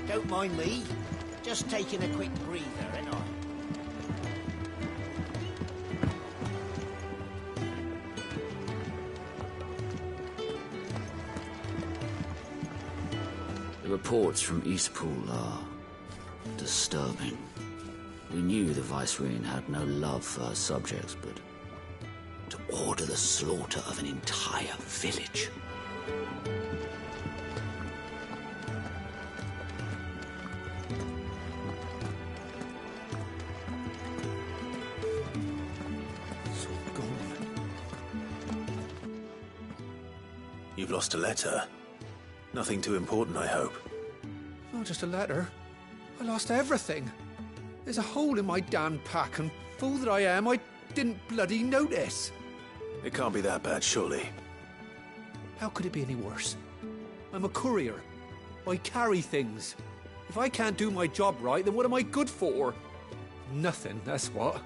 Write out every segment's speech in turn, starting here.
Don't mind me. Just taking a quick breather, ain't I? The reports from Eastpool are disturbing. We knew the Vicereine had no love for her subjects, but to order the slaughter of an entire village. It's all gone. You've lost a letter. Nothing too important, I hope. Not just a letter. I lost everything. There's a hole in my damn pack, and fool that I am, I didn't bloody notice. It can't be that bad, surely. How could it be any worse? I'm a courier. I carry things. If I can't do my job right, then what am I good for? Nothing, that's what.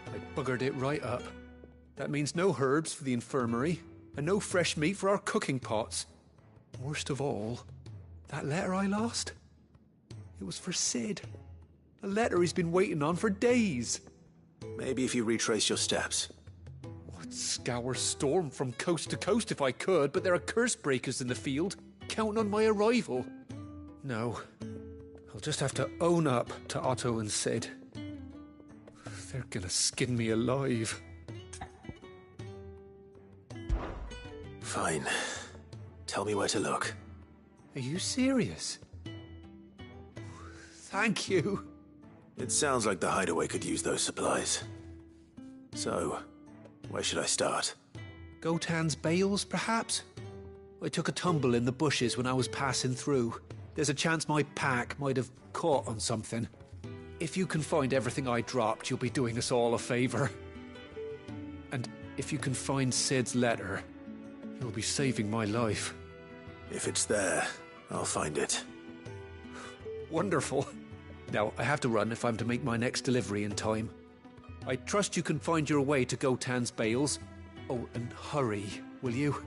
I buggered it right up. That means no herbs for the infirmary, and no fresh meat for our cooking pots. Worst of all, that letter I lost? It was for Sid. A letter he's been waiting on for days. Maybe if you retrace your steps. I'd scour Storm from coast to coast if I could, but there are curse breakers in the field, counting on my arrival. No, I'll just have to own up to Otto and Sid. They're gonna skin me alive. Fine. Tell me where to look. Are you serious? Thank you. It sounds like the hideaway could use those supplies. So, where should I start? Gotan's bales, perhaps? I took a tumble in the bushes when I was passing through. There's a chance my pack might have caught on something. If you can find everything I dropped, you'll be doing us all a favor. And if you can find Sid's letter, you'll be saving my life. If it's there, I'll find it. Wonderful. Now, I have to run if I'm to make my next delivery in time. I trust you can find your way to Gotan's bales. Oh, and hurry, will you?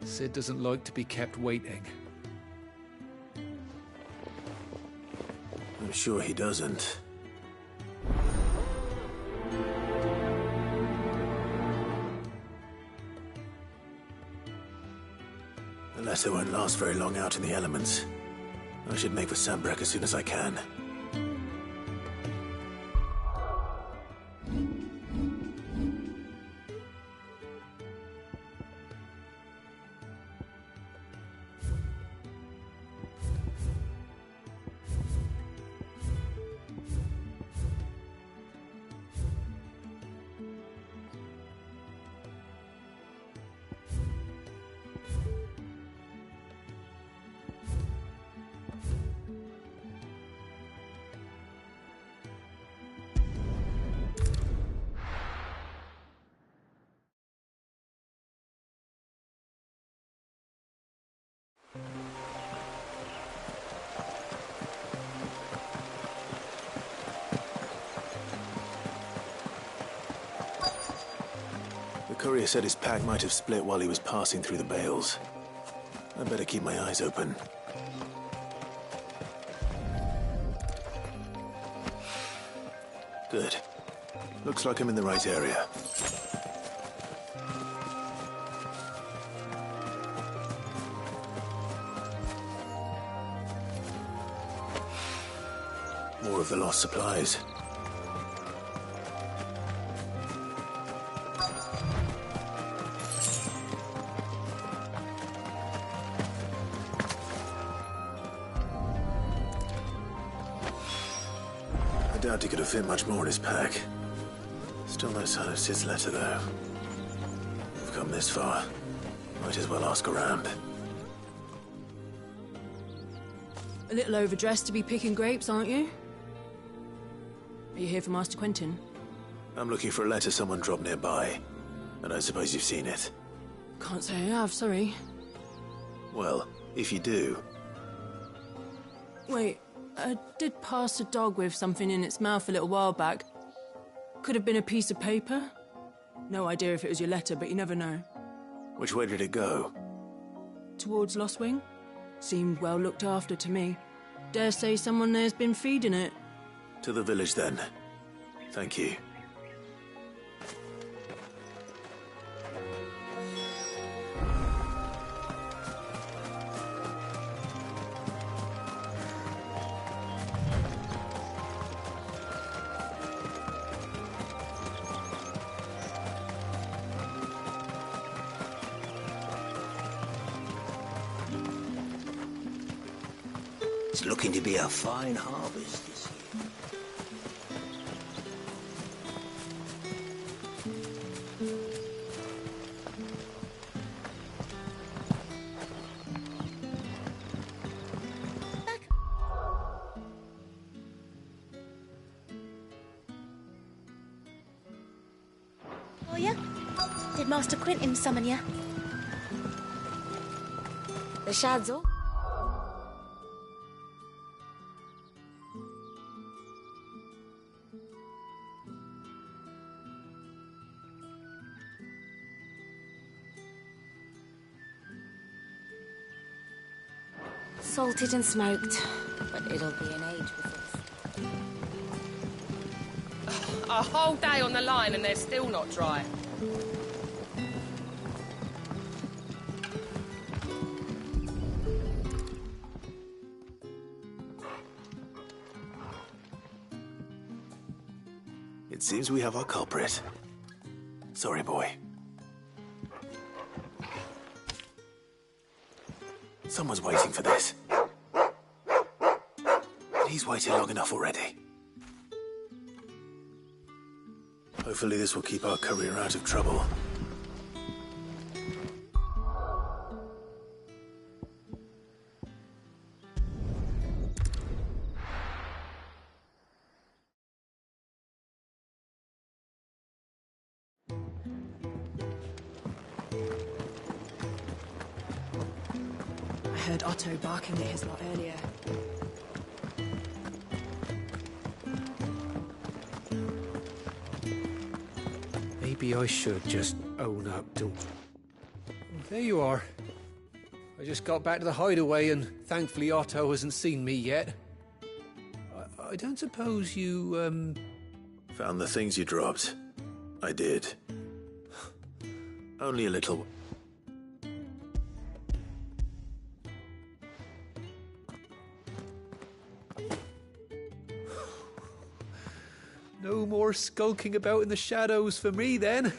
Sid doesn't like to be kept waiting. I'm sure he doesn't. The letter won't last very long out in the elements. I should make for Sambrek as soon as I can. The courier said his pack might have split while he was passing through the bales. I better keep my eyes open. Good. Looks like I'm in the right area. More of the lost supplies. I doubt he could have fit much more in his pack. Still no sign of Sid's letter, though. We've come this far. Might as well ask around. A little overdressed to be picking grapes, aren't you? Are you here for Master Quentin? I'm looking for a letter someone dropped nearby. And I suppose you've seen it. Can't say I have, sorry. Well, if you do... Wait, I did pass a dog with something in its mouth a little while back. Could have been a piece of paper. No idea if it was your letter, but you never know. Which way did it go? Towards Lost Wing? Seemed well looked after to me. Dare say someone there's been feeding it. To the village, then. Thank you. It's looking to be a fine harvest this year. Oh, yeah? Did Master Quentin summon you? The Shads all? Salted and smoked, but it'll be an age before. A whole day on the line and they're still not dry. It seems we have our culprit. Sorry, boy. Someone's waiting for this. And he's waited long enough already. Hopefully this will keep our courier out of trouble. I heard Otto barking at his lot earlier. Maybe I should just own up to... There you are. I just got back to the hideaway and thankfully Otto hasn't seen me yet. I don't suppose you, Found the things you dropped. I did. Only a little. No more skulking about in the shadows for me, then.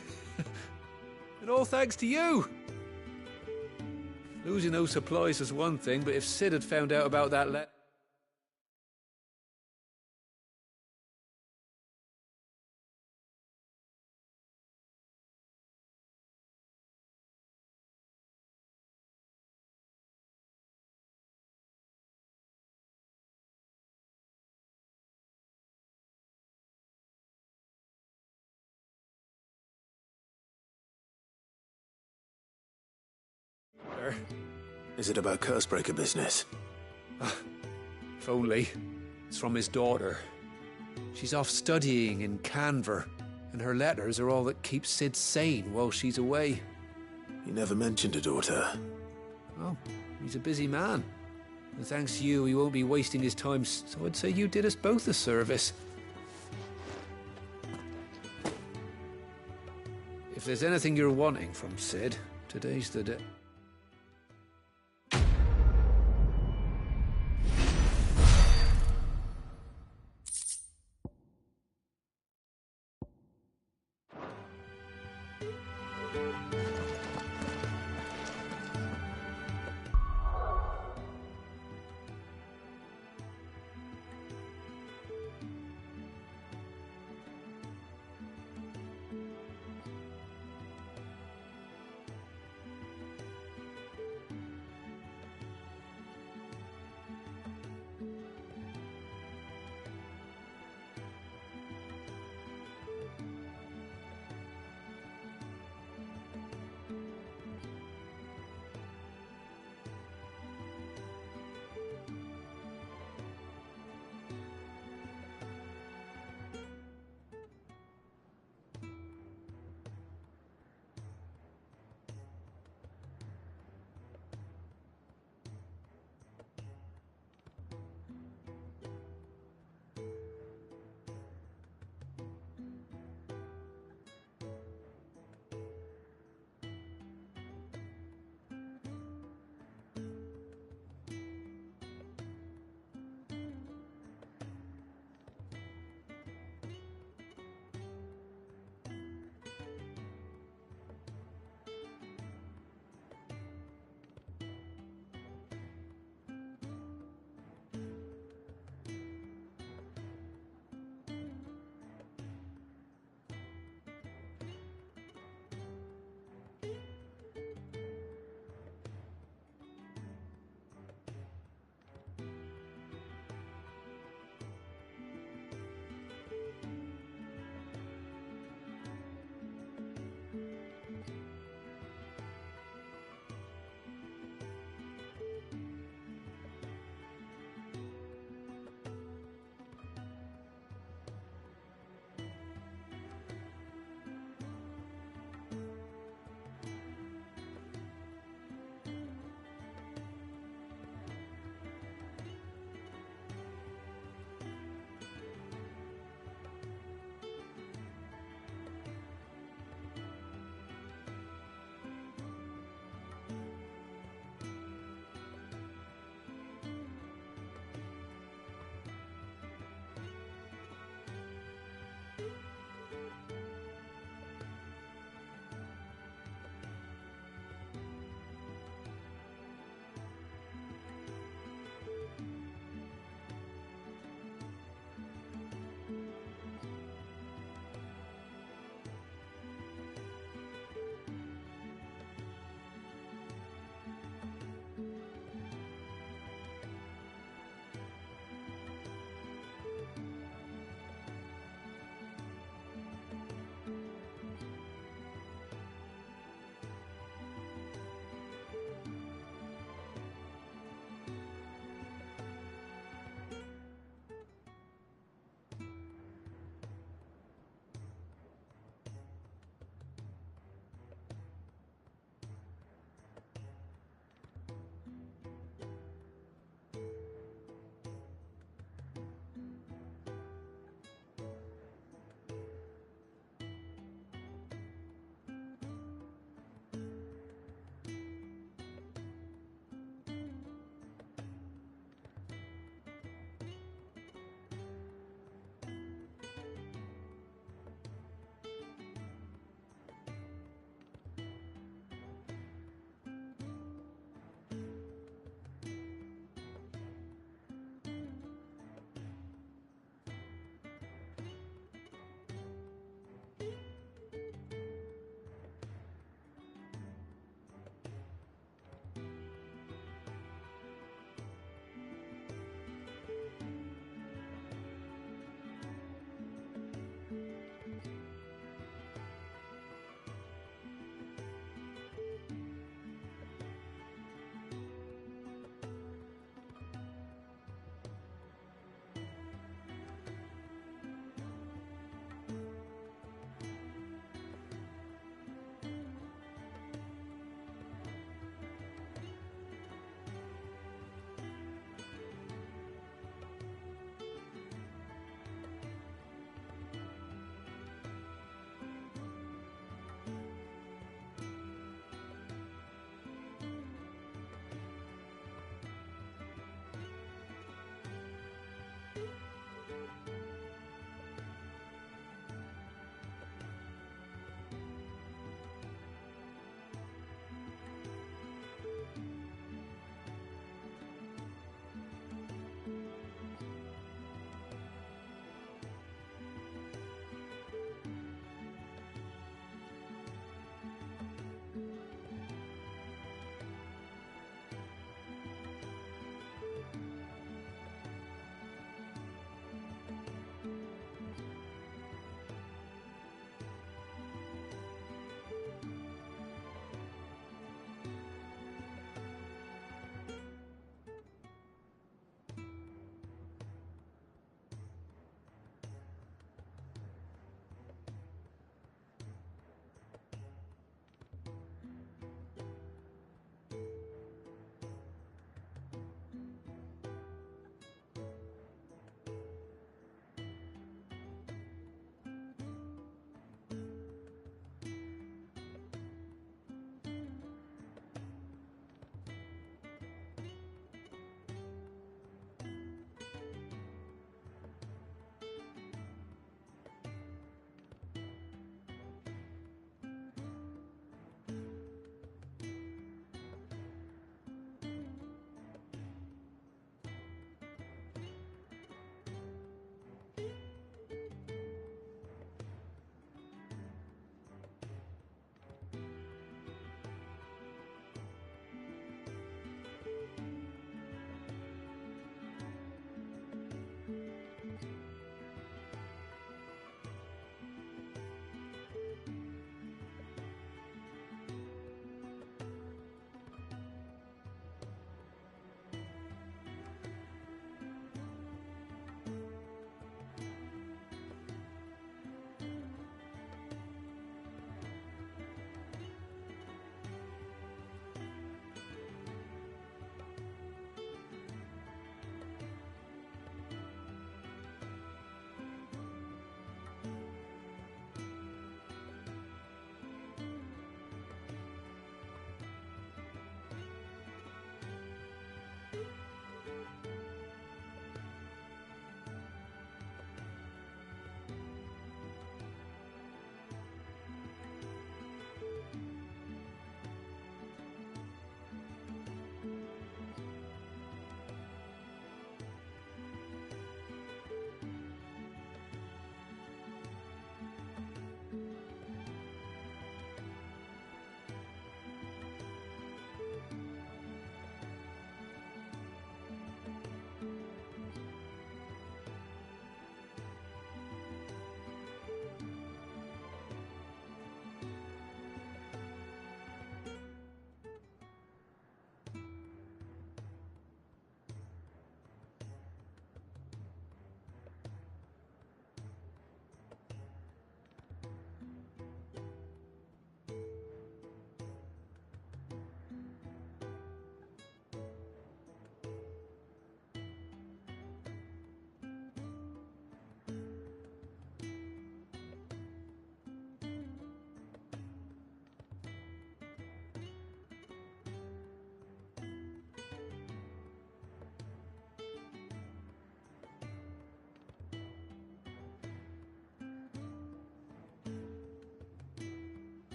And all thanks to you. Losing those supplies is one thing, but if Sid had found out about that letter... Is it about Cursebreaker business? If only. It's from his daughter. She's off studying in Canver, and her letters are all that keeps Sid sane while she's away. He never mentioned a daughter. Oh, he's a busy man. And thanks to you, he won't be wasting his time, so I'd say you did us both a service. If there's anything you're wanting from Sid, today's the day.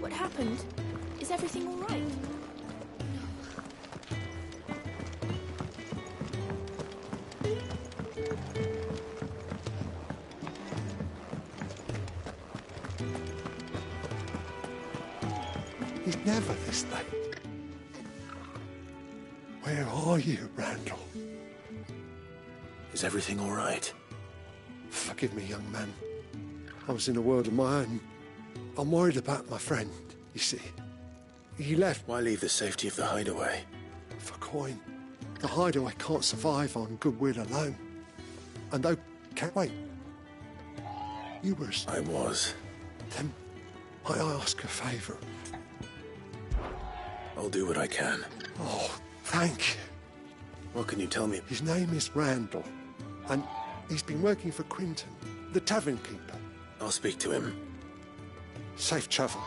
What happened? Is everything all right? He's never this late. Where are you, Randall? Is everything all right? Forgive me, young man. I was in a world of my own. I'm worried about my friend, you see. He left Why leave the safety of the hideaway? for coin. The hideaway can't survive on goodwill alone. And I can't wait. You were... I was. Then might I ask a favour? I'll do what I can. Oh, thank you. What can you tell me? His name is Randall, and he's been working for Quinton, the tavern keeper. I'll speak to him. Safe travel.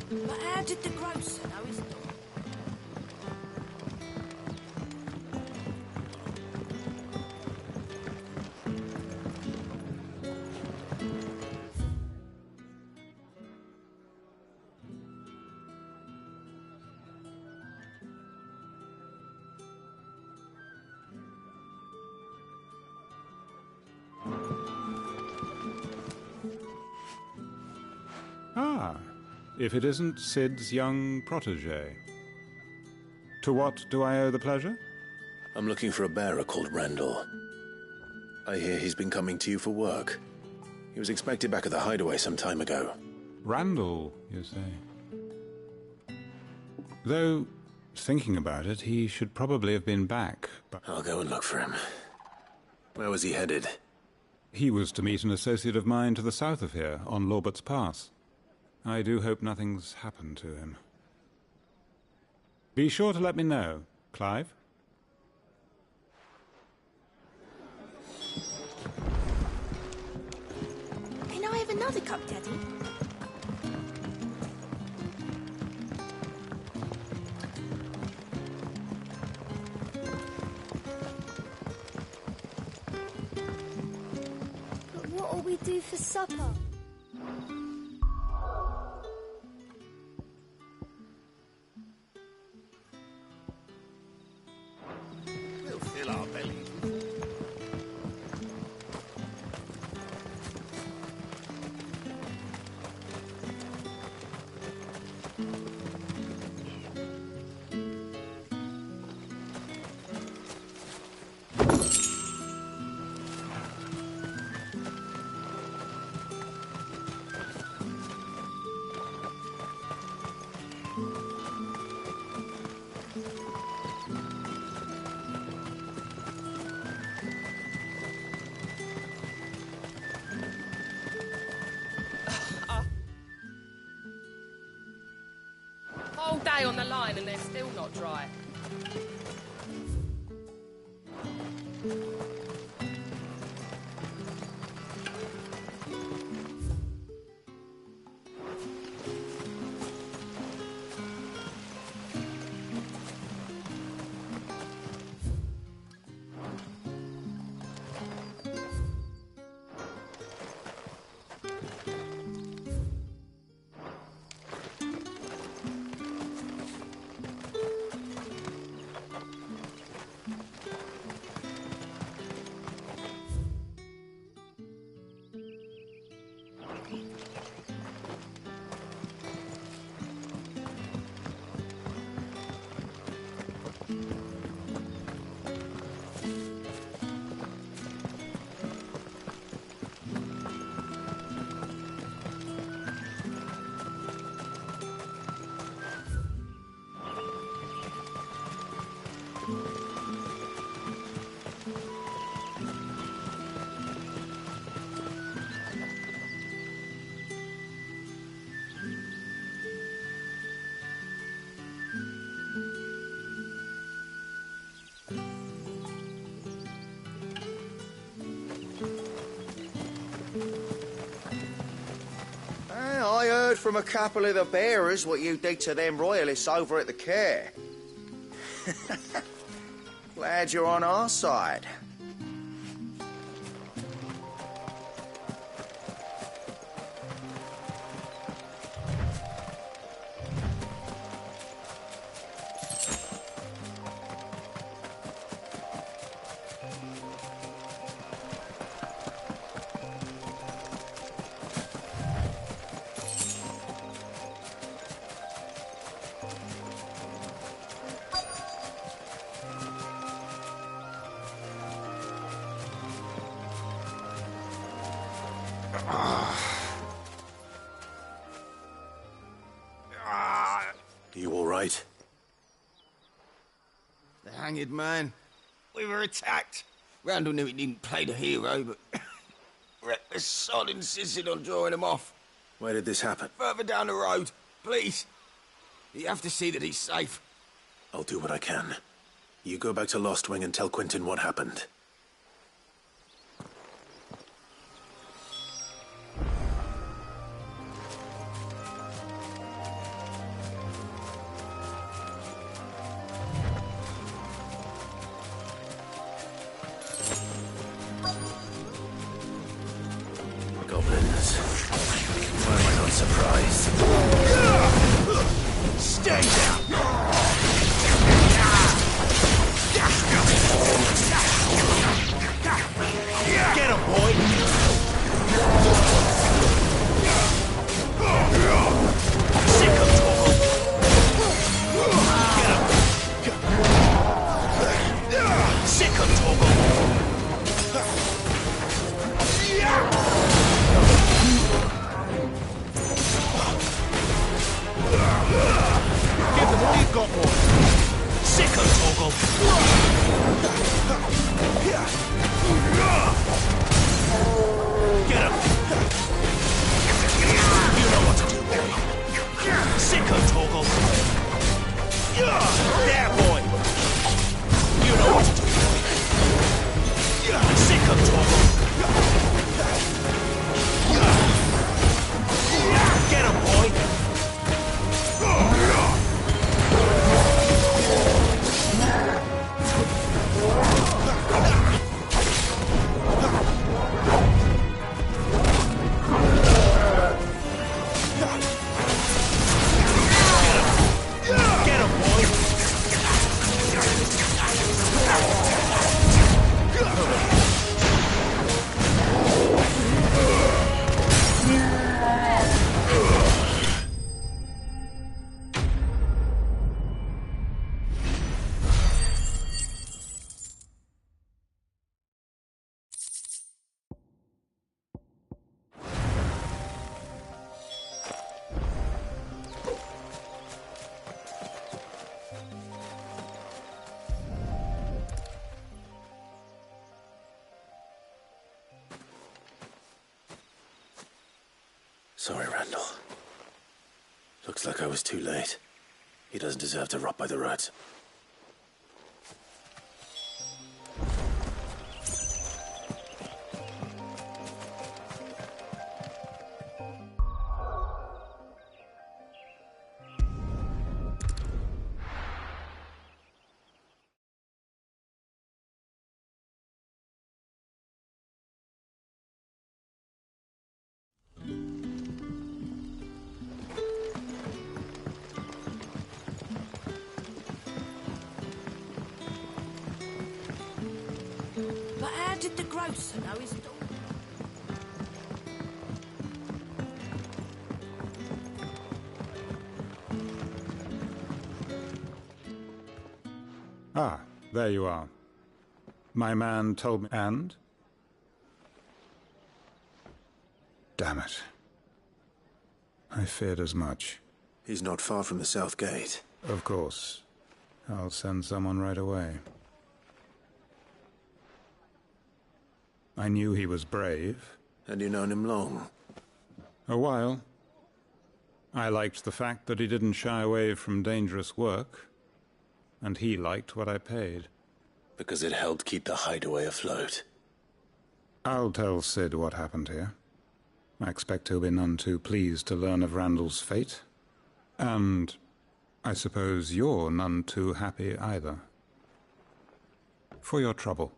But how did the grocer know his dog? Ah, if it isn't Sid's young protégé. To what do I owe the pleasure? I'm looking for a bearer called Randall. I hear he's been coming to you for work. He was expected back at the hideaway some time ago. Randall, you say? Though, thinking about it, he should probably have been back, but... I'll go and look for him. Where was he headed? He was to meet an associate of mine to the south of here, on Lorbert's Pass. I do hope nothing's happened to him. Be sure to let me know, Clive. Can I have another cup, Daddy? But what'll we do for supper? We'll fill our bellies with Whole day on the line and they're still not dry. heard from a couple of the bearers what you did to them royalists over at the care. Glad you're on our side. You all right? The hanged man. We were attacked. Randall knew he didn't play the hero, but reckless sod insisted on drawing him off. Where did this happen? Further down the road. Please. You have to see that he's safe. I'll do what I can. You go back to Lost Wing and tell Quentin what happened. Goblins. Why am I not surprised? Stay down! Get him, boy! Sick of Torgal! Get him! Sick of Torgal! Give them all you've got, boy! Sick of Torgal! Get him! You know what to do, boy! Sick of Torgal! There, boy! You know what to do, boy! Sick of Torgal! Get him, boy! Sorry, Randall. Looks like I was too late. He doesn't deserve to rot by the roads. But how did the grocer know his daughter? Ah, there you are. My man told me... And? Damn it. I feared as much. He's not far from the south gate. Of course. I'll send someone right away. I knew he was brave. And you known him long? A while. I liked the fact that he didn't shy away from dangerous work. And he liked what I paid. Because it helped keep the hideaway afloat. I'll tell Sid what happened here. I expect he'll be none too pleased to learn of Randall's fate. And I suppose you're none too happy either. For your trouble.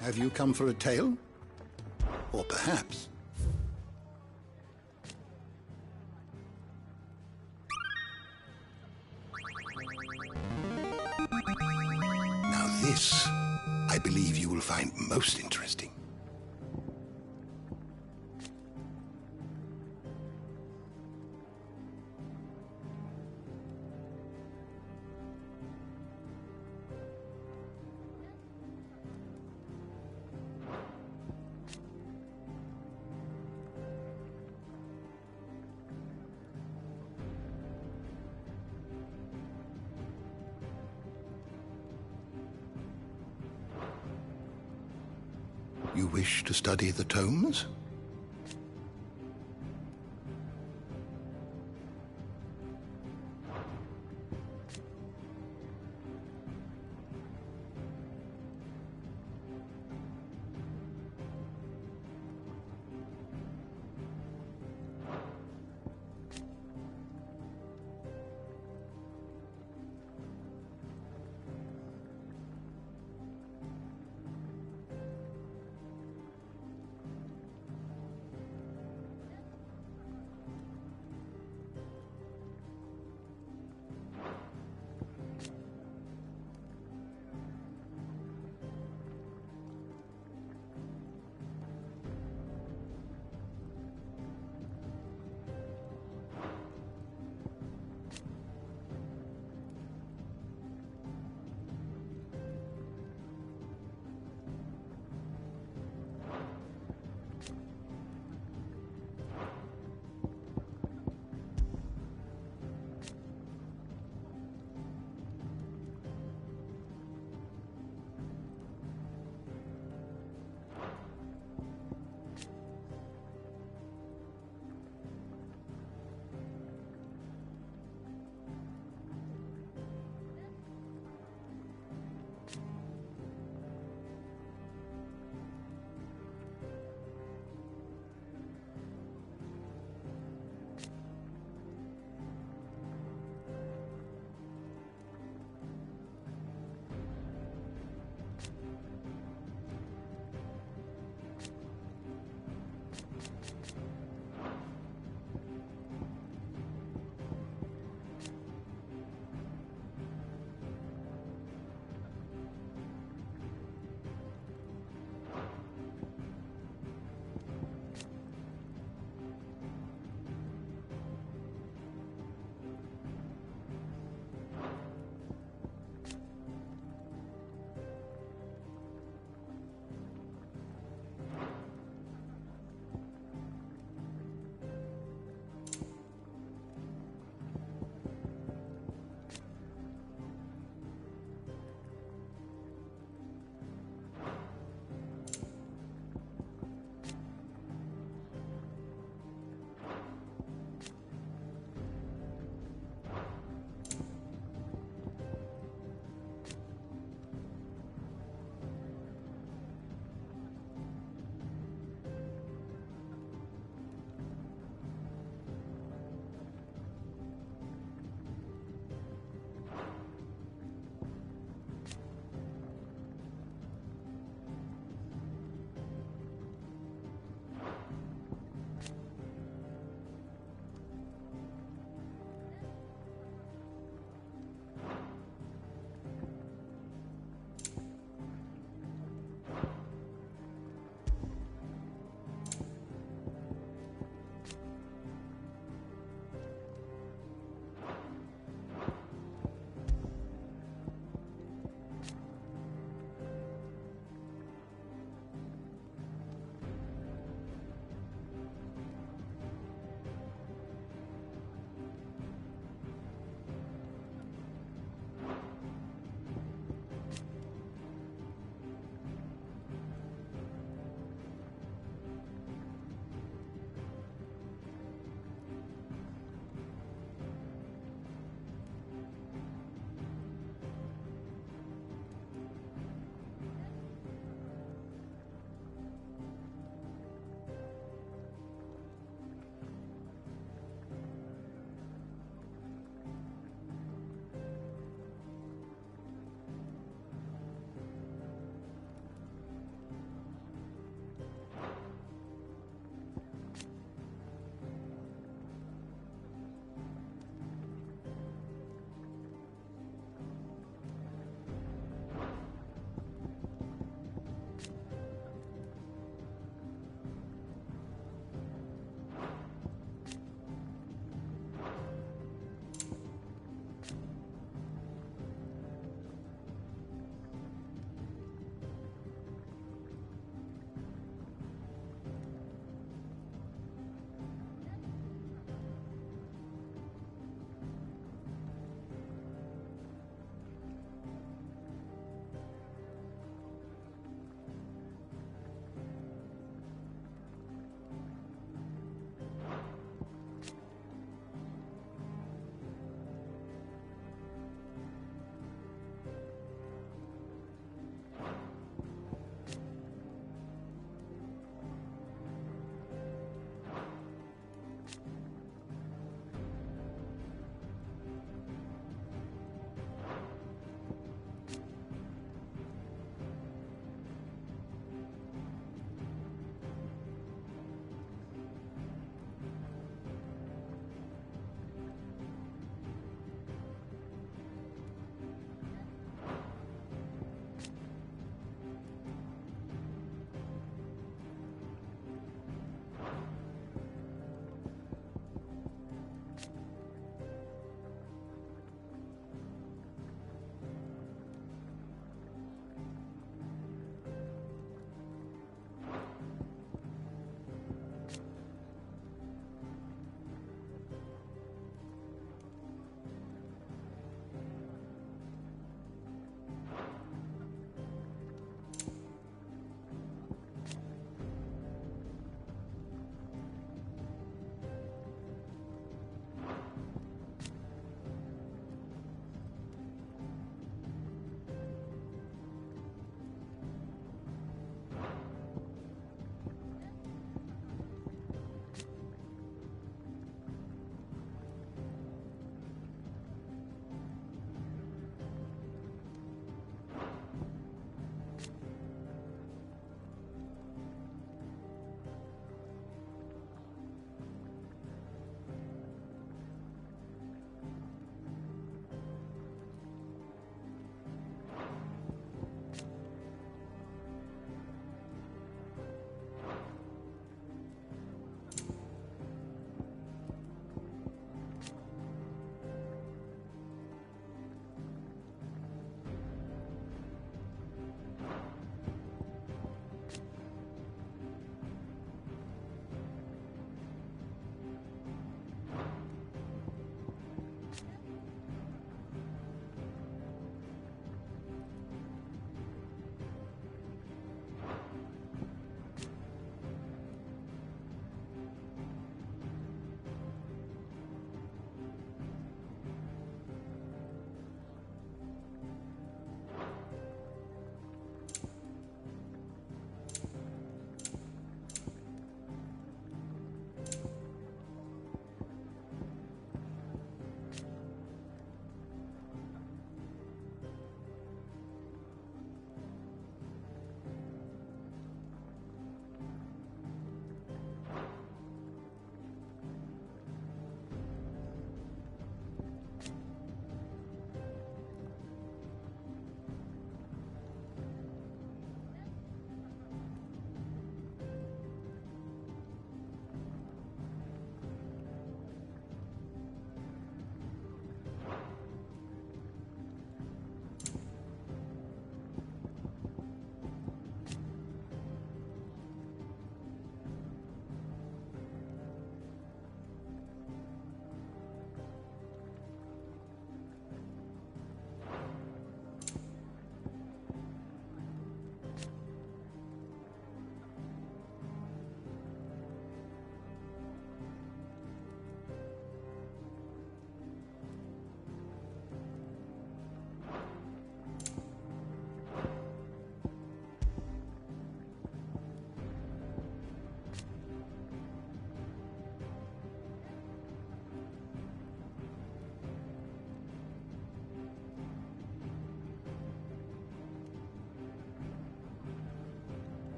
Have you come for a tale? Or perhaps... Now this, I believe you will find most interesting. You wish to study the tomes?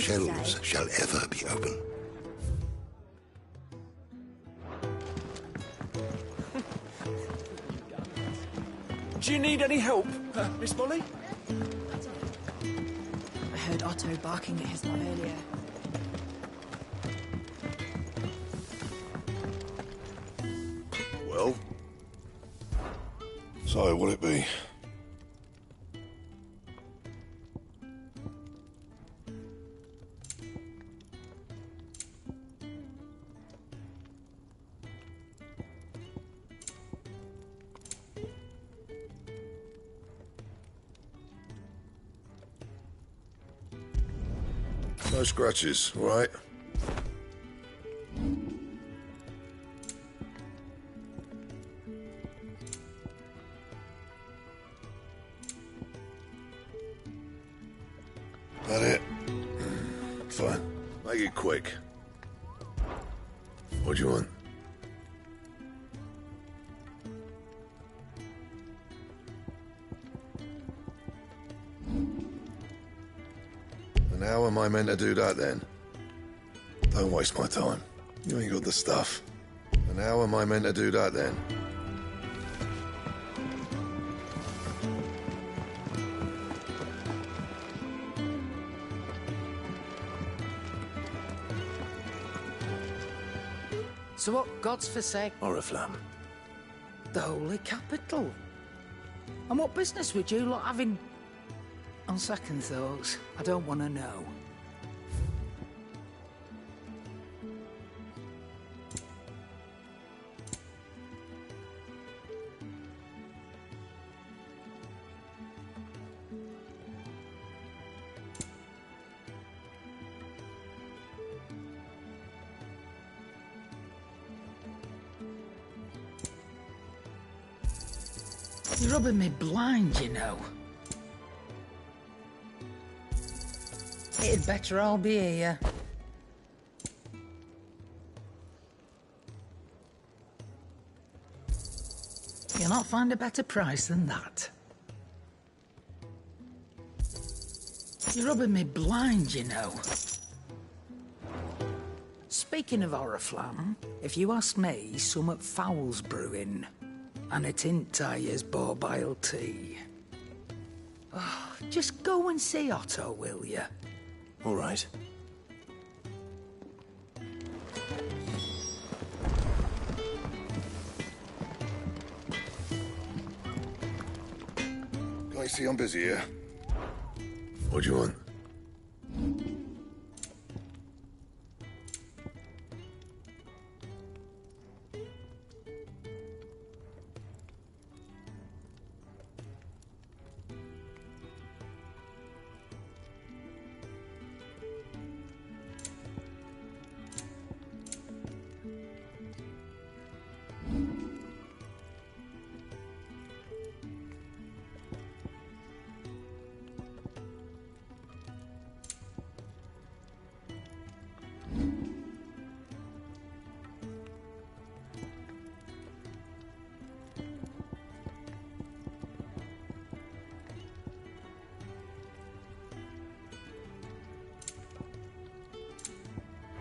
shelves shall ever be open. Do you need any help, Miss Molly? I heard Otto barking at his lot earlier. Well? So, what'll it be? No scratches, all right? That it? Fine. Make it quick. What do you want? And how am I meant to do that then? Don't waste my time. You ain't got the stuff. And how am I meant to do that then? So what God's for sake? Oriflamme. The Holy Capital. And what business would you lot having? On second thoughts, I don't want to know. You're rubbing me blind, you know. It'd better all be here. You'll not find a better price than that. You're rubbing me blind, you know. Speaking of Oriflamme, if you ask me, summat foul's brewing. And a tint tires borbile tea. Oh, just go and see Otto, will you? All right. Can I see I'm busy here? What do you want?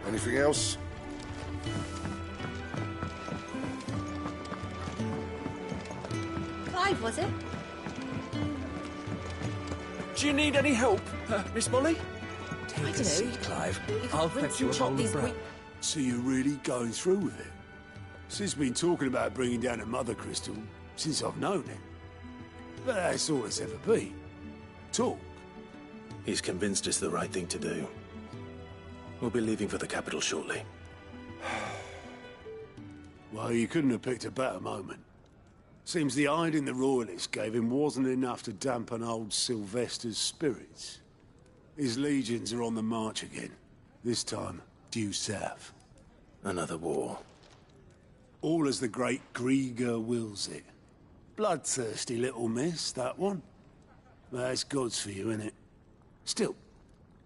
Anything else? Clive, was it? Do you need any help, Miss Molly? I don't know. Clive. I'll fetch you a bowl of bread. So you're really going through with it? Sid's been talking about bringing down a mother crystal since I've known him. But that's all it's ever been. Talk. He's convinced it's the right thing to do. We'll be leaving for the capital shortly. Well, you couldn't have picked a better moment. Seems the hiding the Royalists gave him wasn't enough to dampen old Sylvester's spirits. His legions are on the march again. This time, due south. Another war. All as the great Grieger wills it. Bloodthirsty little miss, that one. That's God's for you, innit? Still,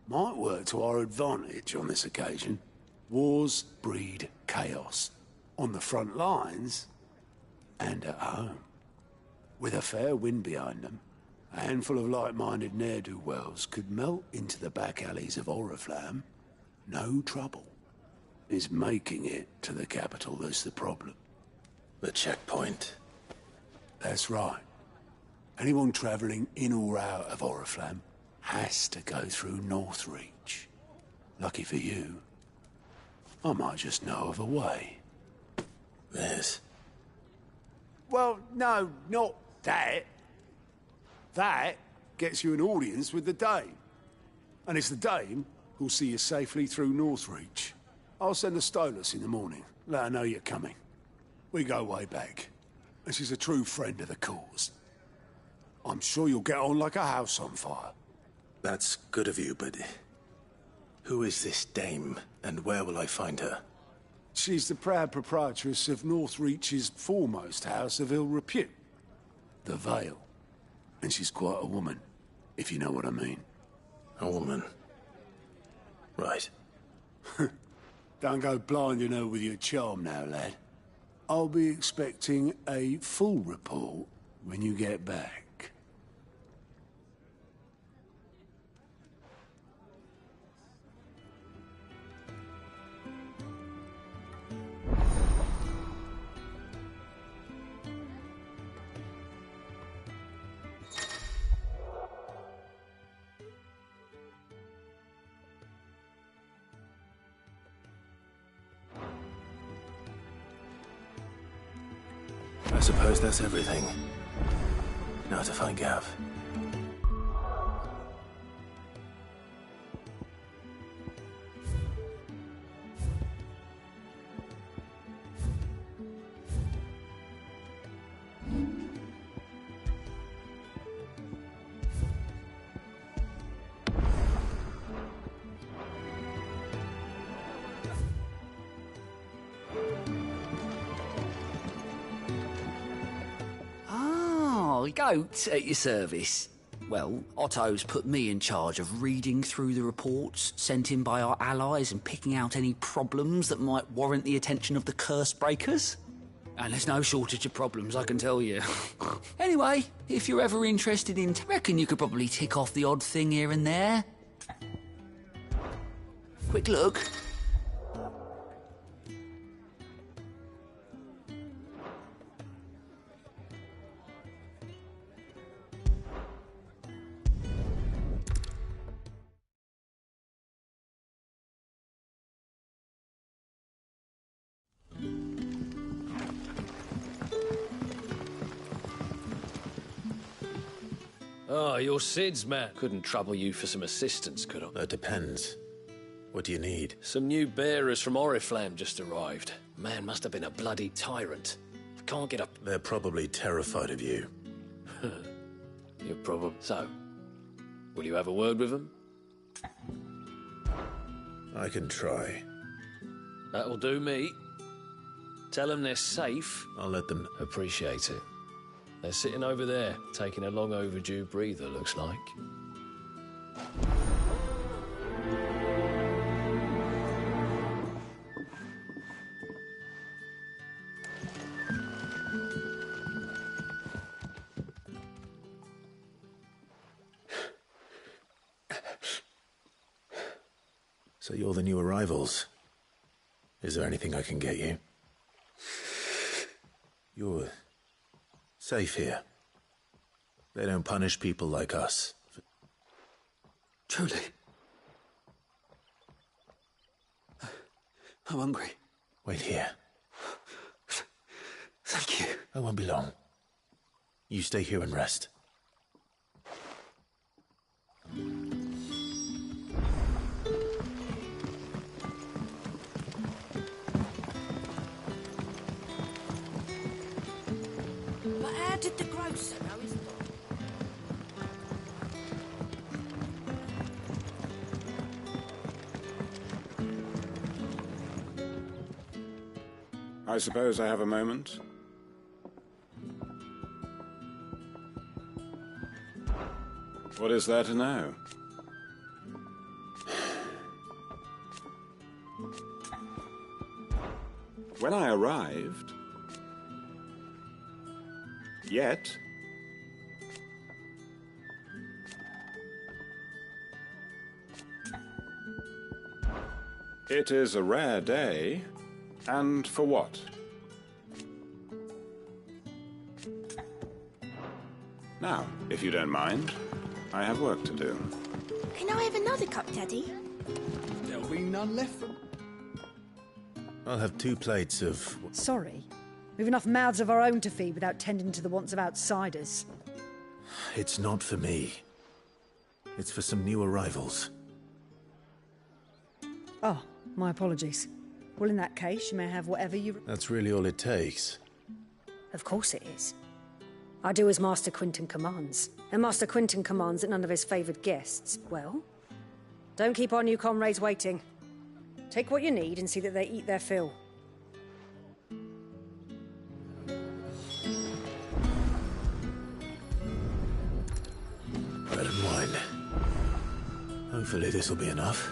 might work to our advantage on this occasion. Wars breed chaos. On the front lines, and at home. With a fair wind behind them, A handful of like-minded ne'er-do-wells could melt into the back alleys of Oriflamme. No trouble. It's making it to the capital that's the problem. The checkpoint. That's right. Anyone travelling in or out of Oriflamme has to go through Northreach. Lucky for you, I might just know of a way. This? Well, no, not that. That gets you an audience with the Dame. And it's the Dame who'll see you safely through Northreach. I'll send the Stolas in the morning. Let her know you're coming. We go way back. And she's a true friend of the cause. I'm sure you'll get on like a house on fire. That's good of you, but... who is this Dame, and where will I find her? She's the proud proprietress of Northreach's foremost house of ill repute. The Vale. And she's quite a woman, if you know what I mean. A woman? Right. Don't go blinding her with your charm now, lad. I'll be expecting a full report when you get back. I suppose that's everything. Now to find Gav. Goat at your service. Well, Otto's put me in charge of reading through the reports sent in by our allies and picking out any problems that might warrant the attention of the curse breakers. And there's no shortage of problems, I can tell you. Anyway, if you're ever interested in... reckon you could probably tick off the odd thing here and there. Quick look. Oh, you're Sid's man. Couldn't trouble you for some assistance, could I? That depends. What do you need? Some new bearers from Oriflamme just arrived. Man must have been a bloody tyrant. Can't get up. They're probably terrified of you. You're probably... So, will you have a word with them? I can try. That'll do me. Tell them they're safe. I'll let them... Appreciate it. They're sitting over there, taking a long overdue breather, looks like. So you're the new arrivals. Is there anything I can get you? You're... safe here. They don't punish people like us. Truly. I'm hungry. Wait here. Thank you. I won't be long. You stay here and rest. But how did the grocer know his dog? I suppose I have a moment. What is there to know? When I arrived, It is a rare day. And for what? Now, if you don't mind, I have work to do. Can I have another cup, Daddy? There'll be none left for... I'll have 2 plates of... Sorry. We've enough mouths of our own to feed without tending to the wants of outsiders. It's not for me. It's for some new arrivals. Oh, my apologies. Well, in that case, you may have whatever you... That's really all it takes. Of course it is. I do as Master Quinton commands. And Master Quinton commands that none of his favoured guests, well, don't keep our new comrades waiting. Take what you need and see that they eat their fill. Bread and wine. Hopefully this'll be enough.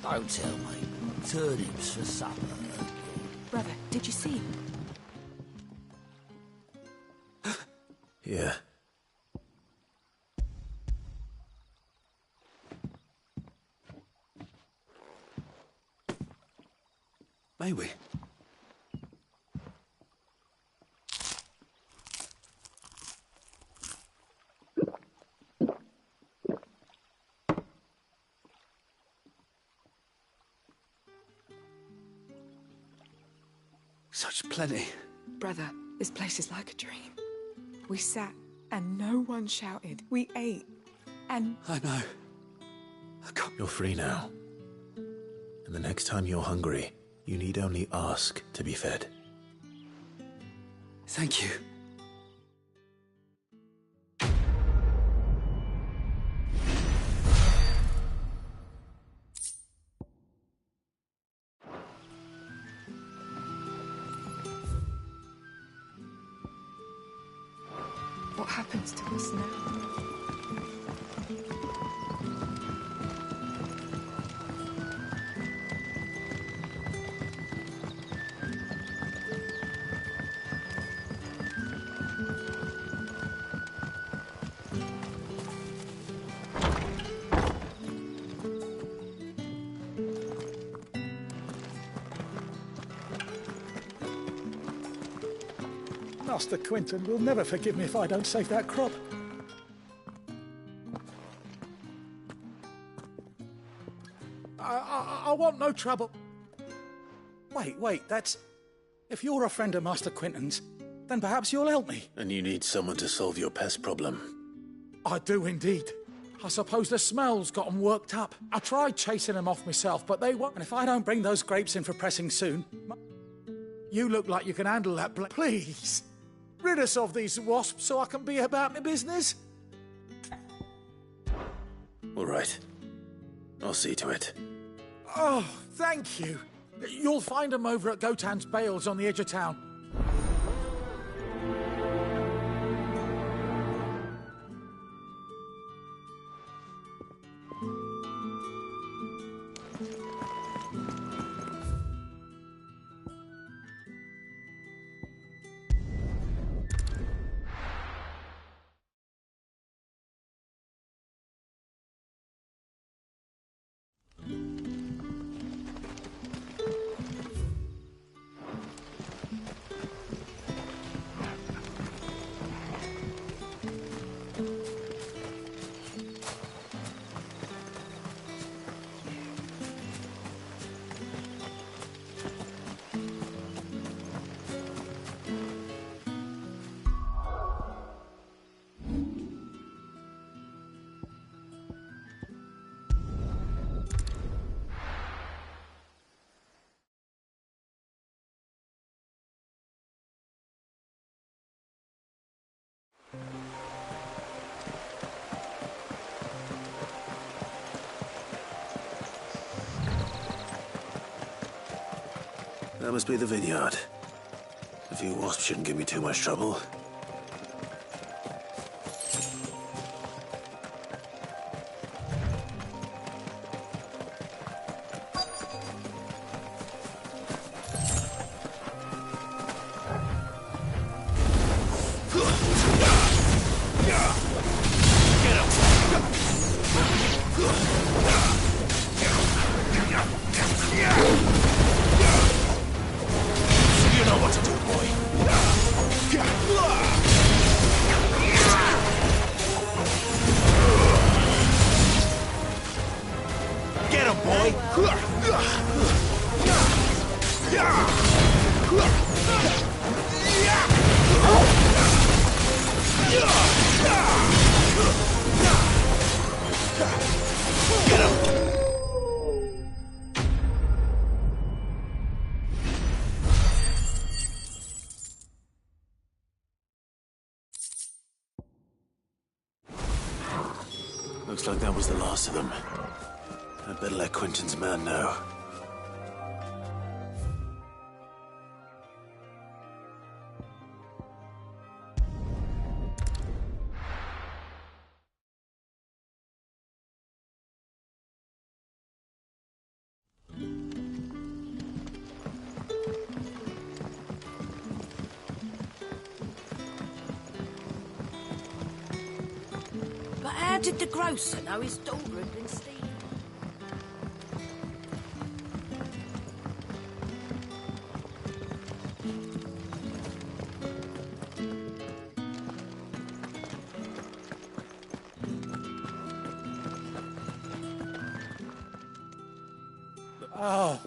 Don't tell me. Turnips for supper. Brother, did you see? Yeah. May we? Such plenty. Brother, this place is like a dream. We sat and no one shouted. We ate and... I know. You're free now. And the next time you're hungry, you need only ask to be fed. Thank you. What happens to us now? Master Quinton will never forgive me if I don't save that crop. I want no trouble. Wait, that's... If you're a friend of Master Quinton's, then perhaps you'll help me. And you need someone to solve your pest problem. I do indeed. I suppose the smell's got 'em worked up. I tried chasing them off myself, but they won't. And if I don't bring those grapes in for pressing soon... You look like you can handle that, please. Rid us of these wasps so I can be about my business. All right. I'll see to it. Oh, thank you. You'll find them over at Gotan's Bales on the edge of town. That must be the vineyard. A few wasps shouldn't give me too much trouble. Looks like that was the last of them. I'd better let Quentin's man know. But how did the grocer know his daughter had been stealing? Oh.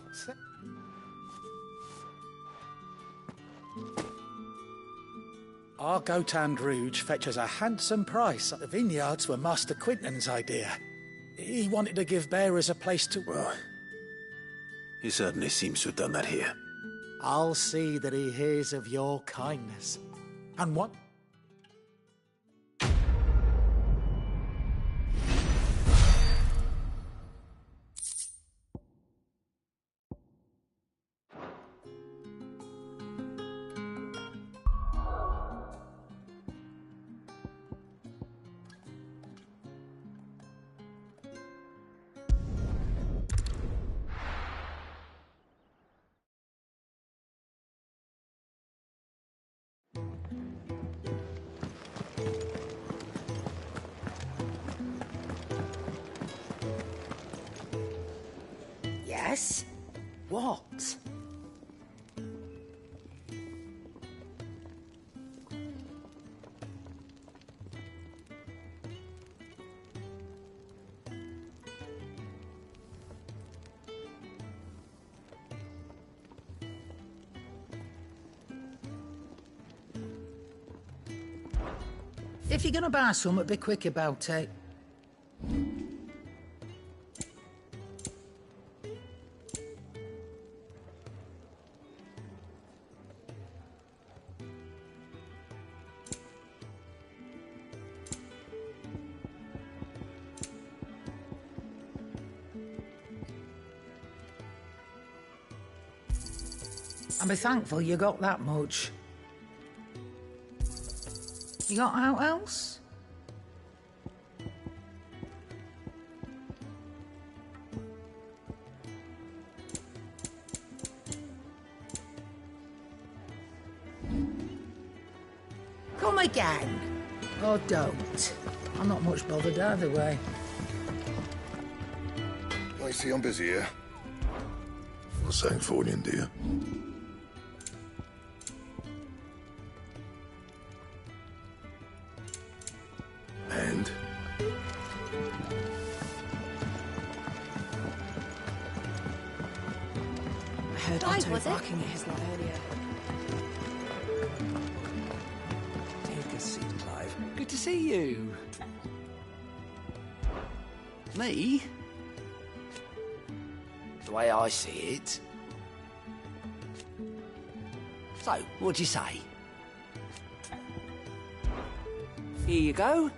Our Gotand Rouge fetches a handsome price. The vineyards were Master Quinton's idea. He wanted to give bearers a place to... Well, he certainly seems to have done that here. I'll see that he hears of your kindness. And what... Yes? What? If you're gonna buy something, be quick about it. And be thankful you got that much. You got out else? Come again. Or don't. I'm not much bothered either way. I see I'm busy here. You're saying for you, dear. And? I heard Otto barking at his lot earlier. Take a seat, Clive. Good to see you. Me? The way I see it. So, what'd you say? Here you go.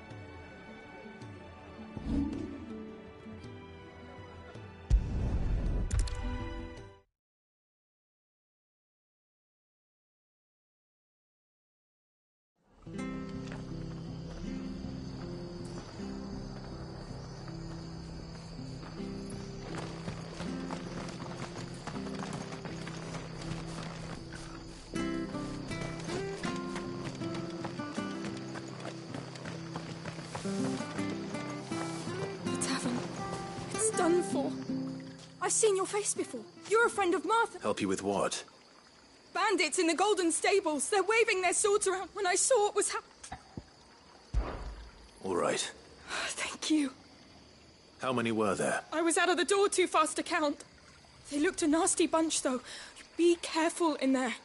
I've seen your face before. You're a friend of Martha. Help you with what? Bandits in the Golden Stables. They're waving their swords around when I saw what was All right. Thank you. How many were there? I was out of the door too fast to count. They looked a nasty bunch, though. Be careful in there.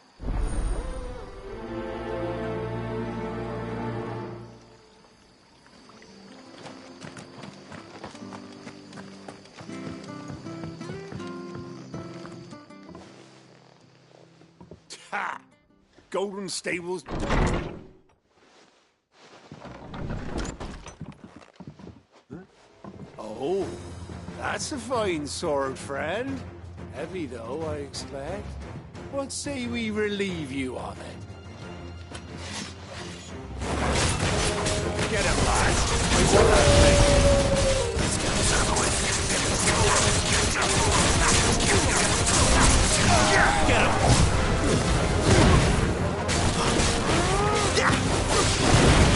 Ha! Golden Stables. Oh, that's a fine sword, friend. Heavy, though, I expect. What say we relieve you of it? Get him, lads. Let's get this over with. Get him.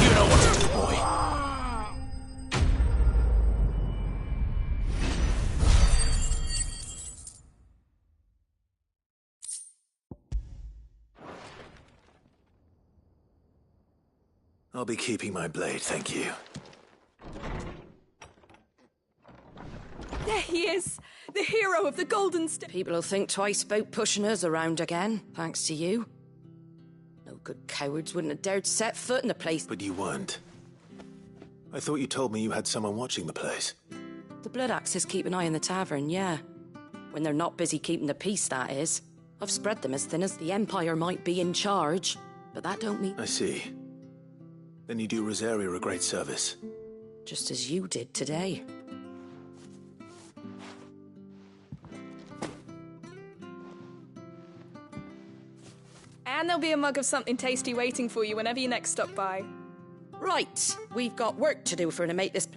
You know what to do, boy. I'll be keeping my blade, thank you. There he is, the hero of the Golden State. People will think twice about pushing us around again, thanks to you. No good cowards wouldn't have dared set foot in the place. But you weren't. I thought you told me you had someone watching the place. The Blood Axes keep an eye on the tavern, yeah. When they're not busy keeping the peace, that is. I've spread them as thin as the Empire might be in charge, but that don't mean... I see. Then you do Rosaria a great service. Just as you did today. And there'll be a mug of something tasty waiting for you whenever you next stop by. Right, we've got work to do for to make this...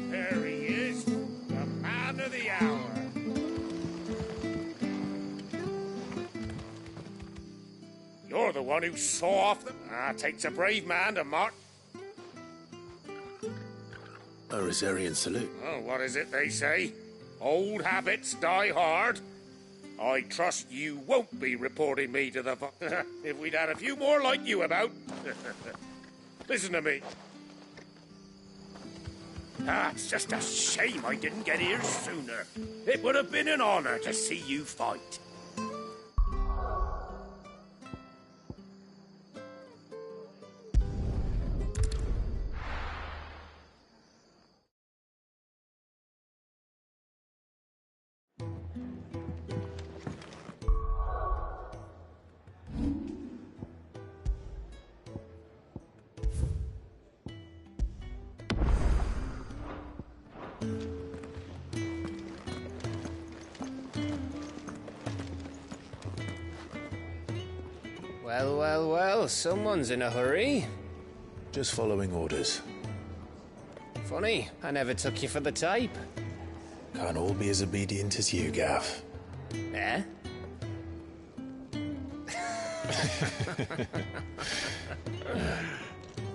There he is, the man of the hour. You're the one who saw off them. Takes a brave man to mark. A Rosarian salute. Oh, what is it they say? Old habits die hard. I trust you won't be reporting me to the... if we'd had a few more like you about. Listen to me. It's just a shame I didn't get here sooner. It would have been an honor to see you fight. Well, well, well, someone's in a hurry. Just following orders. Funny, I never took you for the type. Can't all be as obedient as you, Gav. Eh?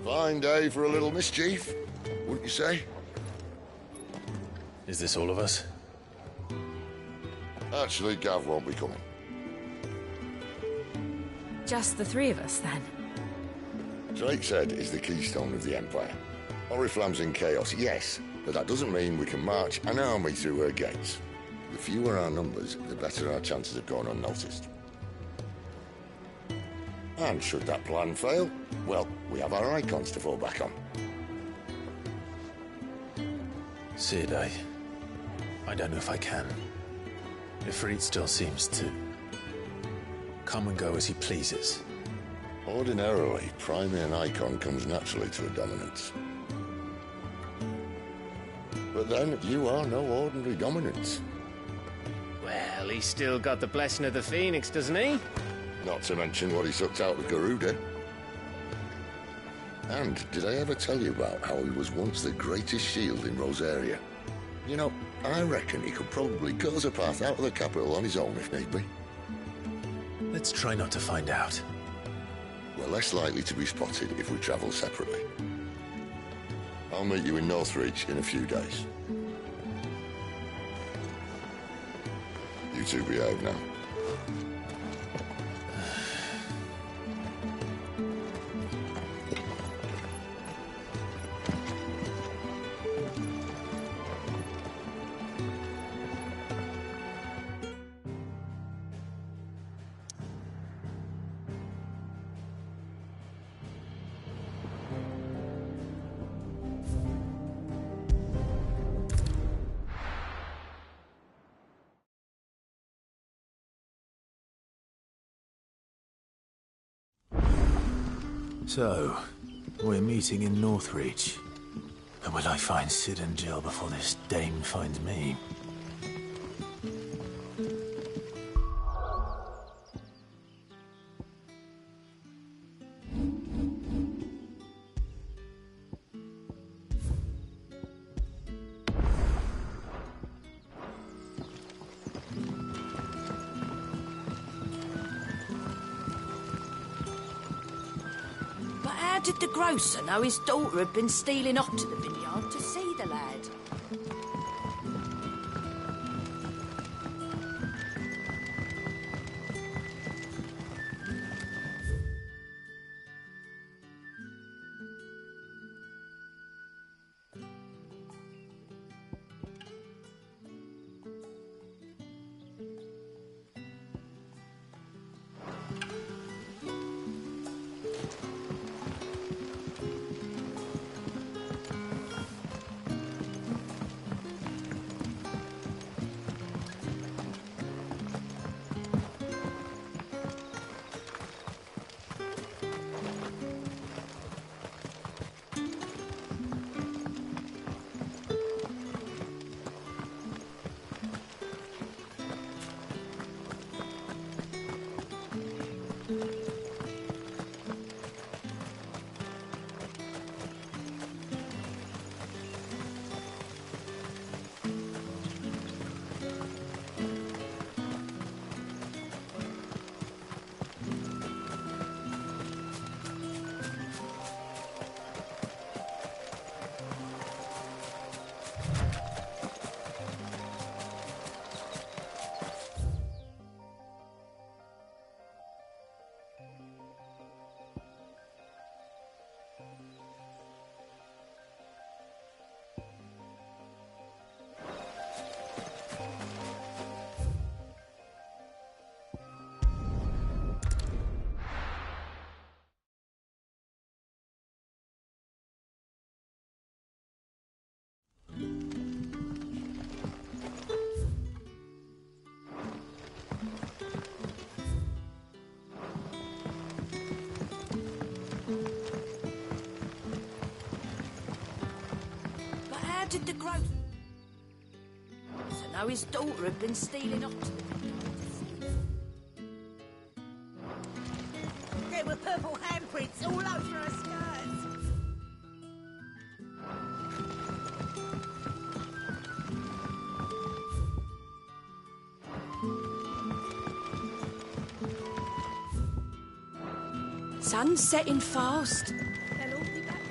Fine day for a little mischief, wouldn't you say? Is this all of us? Actually, Gav won't be coming. Just the three of us, then? Drake's Head is the keystone of the Empire. Oriflamme's in chaos, yes, but that doesn't mean we can march an army through her gates. The fewer our numbers, the better our chances of going unnoticed. And should that plan fail, well, we have our icons to fall back on. Sid, I don't know if I can. Ifrit still seems to come and go as he pleases. Ordinarily, priming an icon comes naturally to a dominance. But then, you are no ordinary dominance. Well, he's still got the blessing of the Phoenix, doesn't he? Not to mention what he sucked out of Garuda. And did I ever tell you about how he was once the greatest shield in Rosaria? You know, I reckon he could probably cut us a path out of the capital on his own if need be. Let's try not to find out. We're less likely to be spotted if we travel separately. I'll meet you in Northreach in a few days. You two behave now. So, we're meeting in Northreach. And will I find Sid and Jill before this dame finds me? But how did the grocer know his daughter had been stealing off to the vineyard to see the lad? But how did the grocer know his daughter had been stealing off to the vineyard to see the... There were purple handprints all over her skirts. Sun's setting fast. They'll all be back.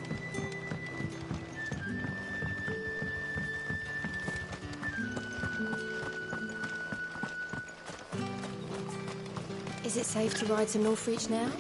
Is it safe to ride to Northreach now?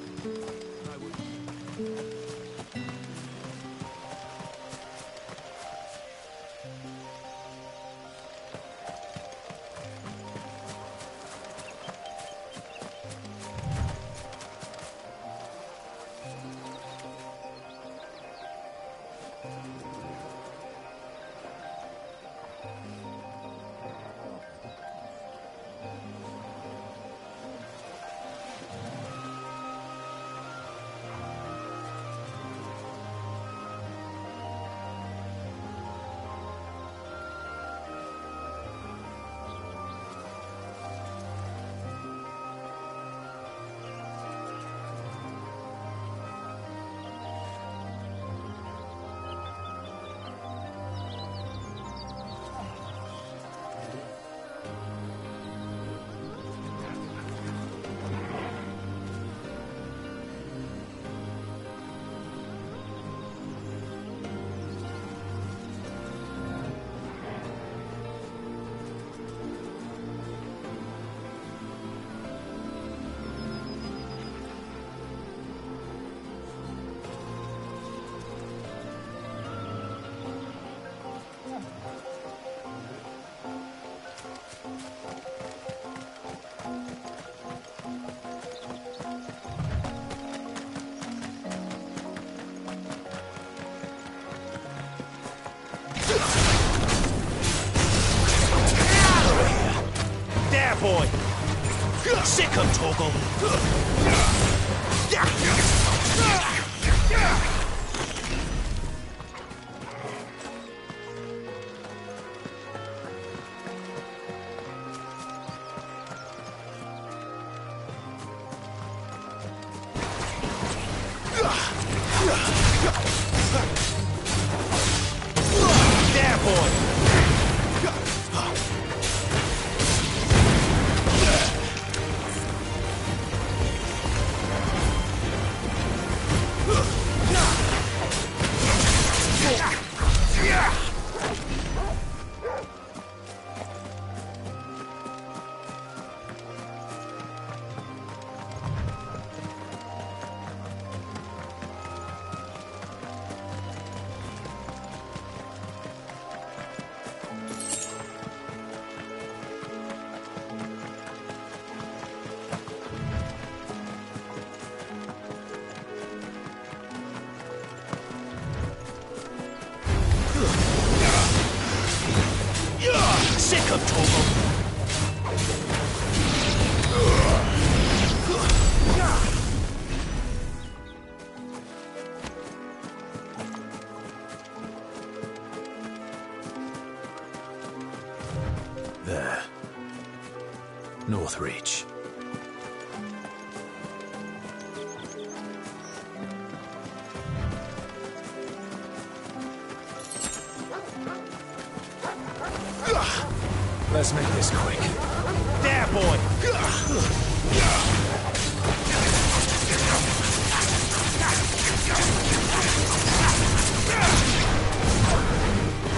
There, boy! Sick 'em, Torgal! There, boy! Sick of Torgal! There. Northreach. Let's make this quick. There, boy!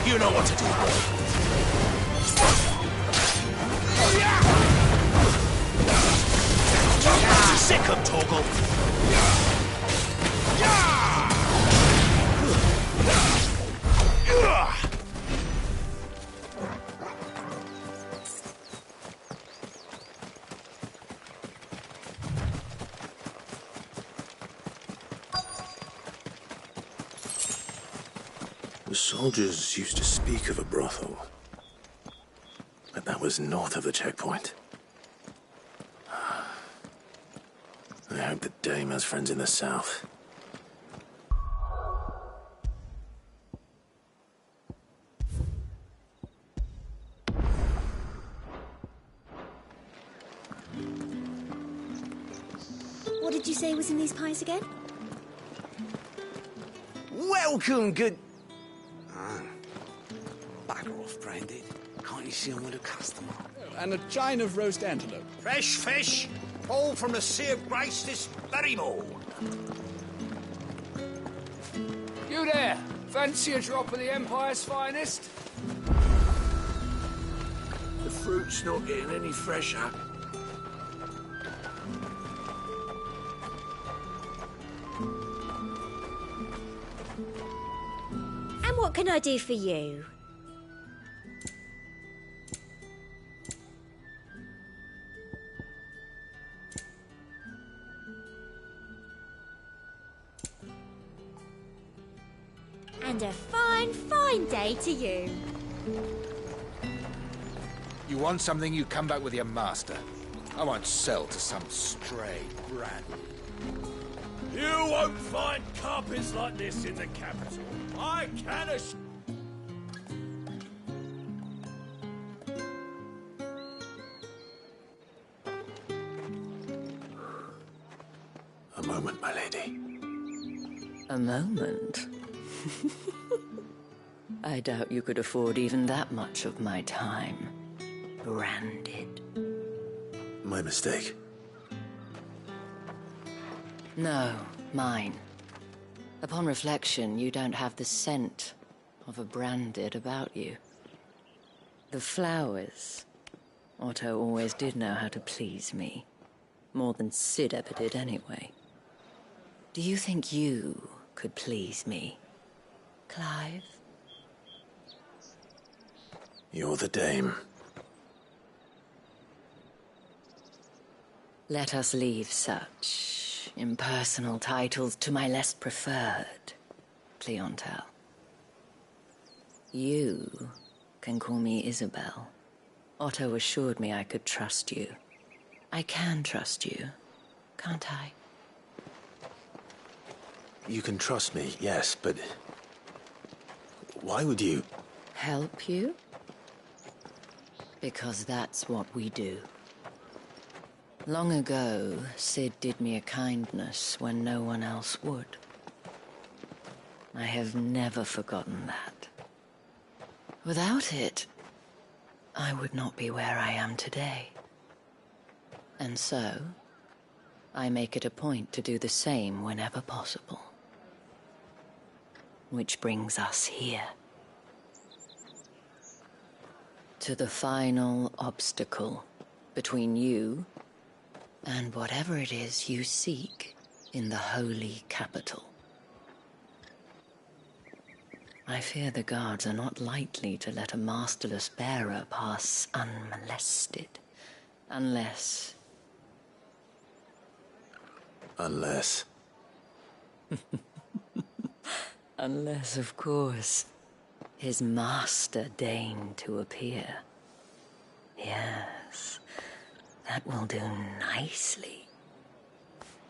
You know what to do, boy. Sick of Torgal! The soldiers used to speak of a brothel. But that was north of the checkpoint. I hope that Dame has friends in the south. What did you say was in these pies again? Welcome, good... Bugger off, Branded. Can't you see I'm with a customer? And a chine of roast antelope. Fresh fish, all from the Sea of Grace this very morning. You there, fancy a drop of the Empire's finest? The fruit's not getting any fresher. And what can I do for you? And a fine, fine day to you. You want something, you come back with your master. I won't sell to some stray brat. You won't find carpets like this in the capital. I can assure... A moment, my lady. A moment? I doubt you could afford even that much of my time. Branded. My mistake. No, mine. Upon reflection, you don't have the scent of a Branded about you. The flowers. Otto always did know how to please me. More than Sid ever did anyway. Do you think you could please me, Clive? You're the dame. Let us leave such impersonal titles to my less preferred, Cleontel. You can call me Isabel, Otto assured me I could trust you. I can trust you, can't I? You can trust me, yes, but... why would you? Help you? Because that's what we do. Long ago, Sid did me a kindness when no one else would. I have never forgotten that. Without it, I would not be where I am today. And so, I make it a point to do the same whenever possible. Which brings us here. To the final obstacle between you and whatever it is you seek in the holy capital. I fear the guards are not likely to let a masterless bearer pass unmolested. Unless... Unless... Unless, of course, his master deigned to appear. Yes, that will do nicely.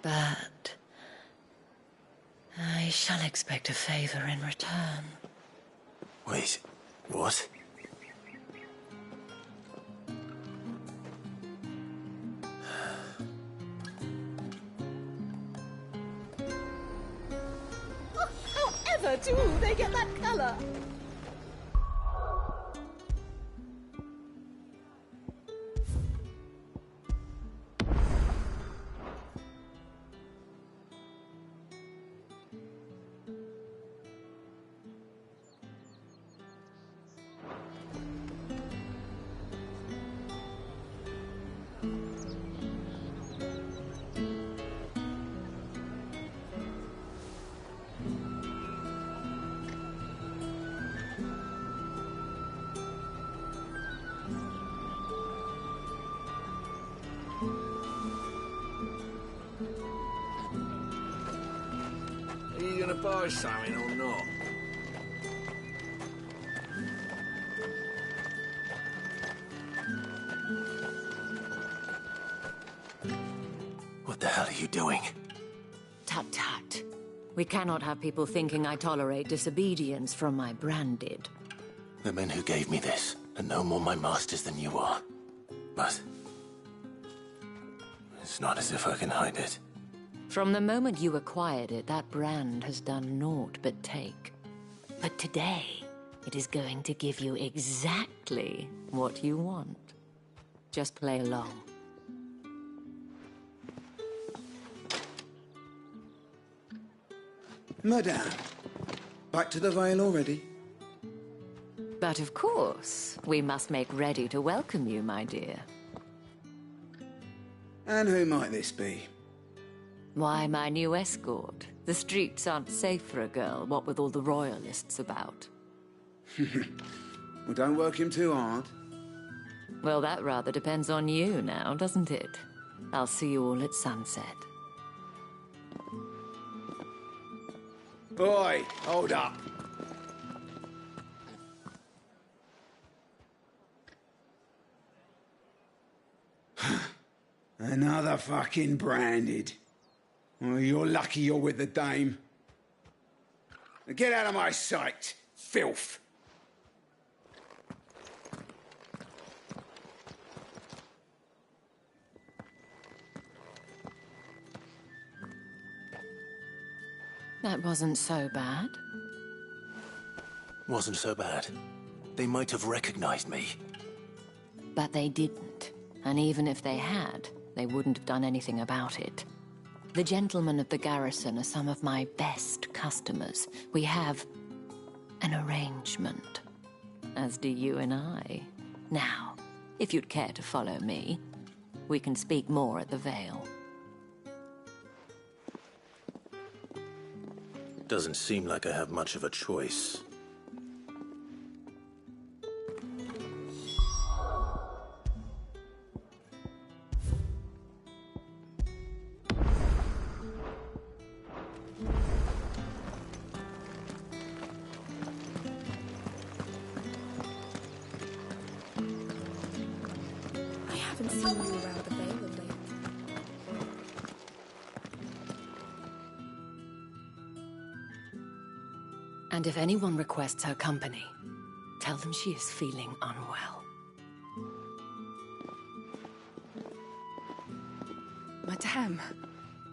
But I shall expect a favor in return. Wait, what? However do they get that colour? Are you gonna buy something or not? What the hell are you doing? Tut tut. We cannot have people thinking I tolerate disobedience from my branded. The men who gave me this are no more my masters than you are. But... it's not as if I can hide it. From the moment you acquired it, that brand has done naught but take. But today, it is going to give you exactly what you want. Just play along. Madame, back to the Vale already? But of course, we must make ready to welcome you, my dear. And who might this be? Why, my new escort. The streets aren't safe for a girl, what with all the royalists about. Well, don't work him too hard. Well, that rather depends on you now, doesn't it? I'll see you all at sunset. Boy, hold up. Another fucking branded. Well, you're lucky you're with the dame. Now get out of my sight, filth. That wasn't so bad. Wasn't so bad. They might have recognized me. But they didn't. And even if they had, they wouldn't have done anything about it. The gentlemen of the garrison are some of my best customers. We have an arrangement, as do you and I. Now, if you'd care to follow me, we can speak more at the Vale. Doesn't seem like I have much of a choice. Haven't seen you around the Vale lately. And if anyone requests her company, tell them she is feeling unwell. Madame,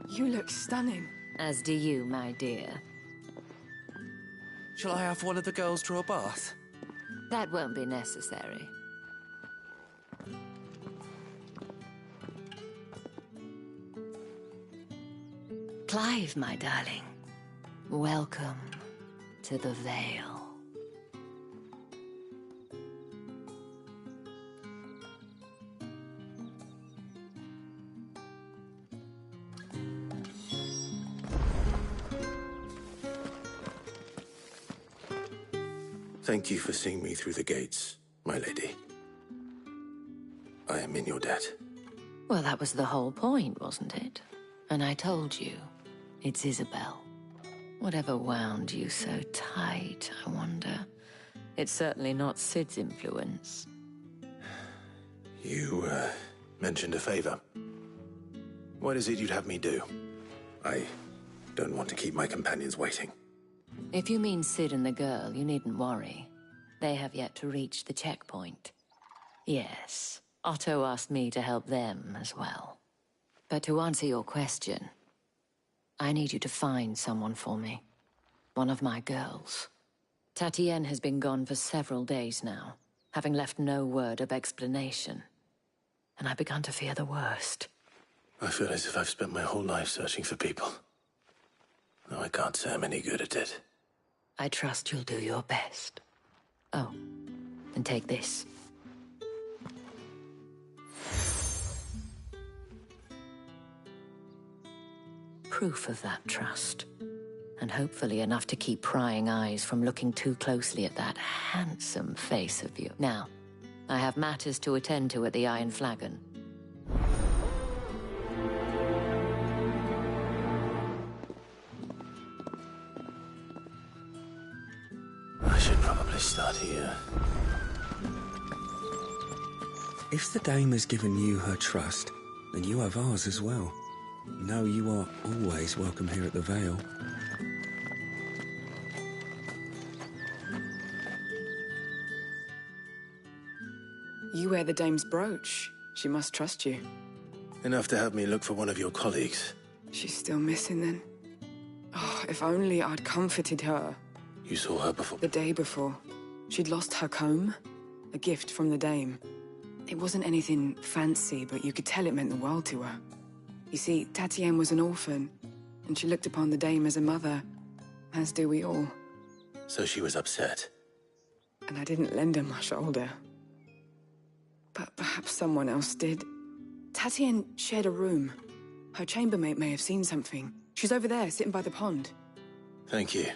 you look stunning. As do you, my dear. Shall I have one of the girls draw a bath? That won't be necessary. Clive, my darling. Welcome to the Vale. Thank you for seeing me through the gates, my lady. I am in your debt. Well, that was the whole point, wasn't it? And I told you, it's Isabel. Whatever wound you so tight, I wonder. It's certainly not Sid's influence. You, mentioned a favor. What is it you'd have me do? I don't want to keep my companions waiting. If you mean Sid and the girl, you needn't worry. They have yet to reach the checkpoint. Yes, Otto asked me to help them as well. But to answer your question, I need you to find someone for me. One of my girls. Tatienne has been gone for several days now, having left no word of explanation. And I've begun to fear the worst. I feel as if I've spent my whole life searching for people. Though I can't say I'm any good at it. I trust you'll do your best. Oh, and take this. Proof of that trust. And hopefully enough to keep prying eyes from looking too closely at that handsome face of you. Now, I have matters to attend to at the Iron Flagon. I should probably start here. If the dame has given you her trust, then you have ours as well. No, you are always welcome here at the Vale. You wear the dame's brooch. She must trust you. Enough to have me look for one of your colleagues. She's still missing then. Oh, if only I'd comforted her. You saw her before? The day before. She'd lost her comb. A gift from the dame. It wasn't anything fancy, but you could tell it meant the world to her. You see, Tatienne was an orphan, and she looked upon the dame as a mother, as do we all. So she was upset. And I didn't lend her my shoulder. But perhaps someone else did. Tatienne shared a room. Her chambermaid may have seen something. She's over there, sitting by the pond. Thank you.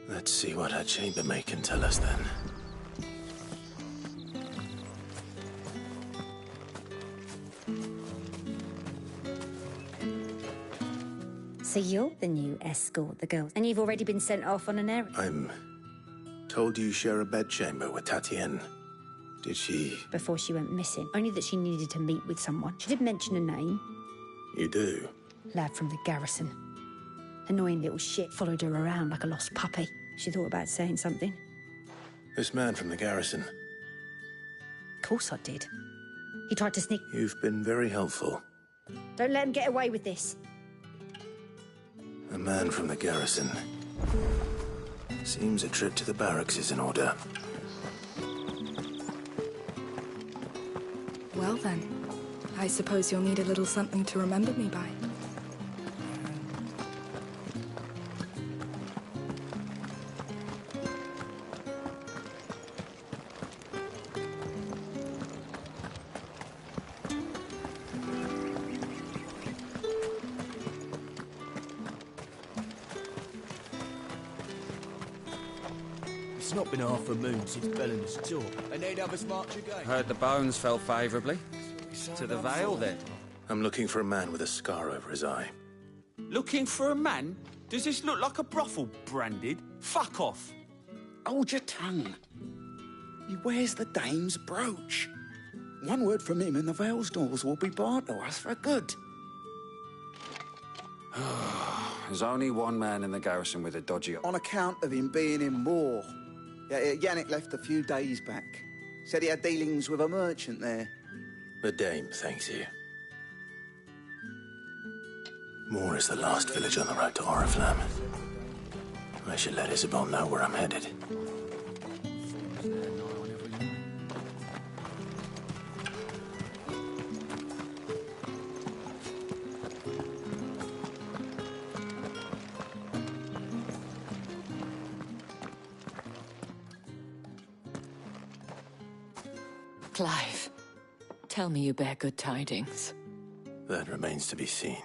Let's see what her chambermaid can tell us then. So you're the new escort, the girls, and you've already been sent off on an errand. I'm told you share a bedchamber with Tatienne. Did she... Before she went missing, only that she needed to meet with someone. She did mention a name. You do? Lad from the garrison. Annoying little shit followed her around like a lost puppy. She thought about saying something. This man from the garrison. Of course I did. He tried to sneak... You've been very helpful. Don't let him get away with this. A man from the garrison. Seems a trip to the barracks is in order. Well then, I suppose you'll need a little something to remember me by. It's not been half a moon since Belen's tour, and they'd have us march again. Heard the bones fell favourably. To the Vale, then? I'm looking for a man with a scar over his eye. Looking for a man? Does this look like a brothel, Branded? Fuck off! Hold your tongue. Where's the dame's brooch? One word from him and the Vale's doors will be barred to us for good. There's only one man in the garrison with a dodgy... On account of him being in war. Yannick left a few days back. Said he had dealings with a merchant there. The dame thanks you. Moor is the last village on the road to Oriflamme. I should let Isabel know where I'm headed. Clive, tell me you bear good tidings. That remains to be seen.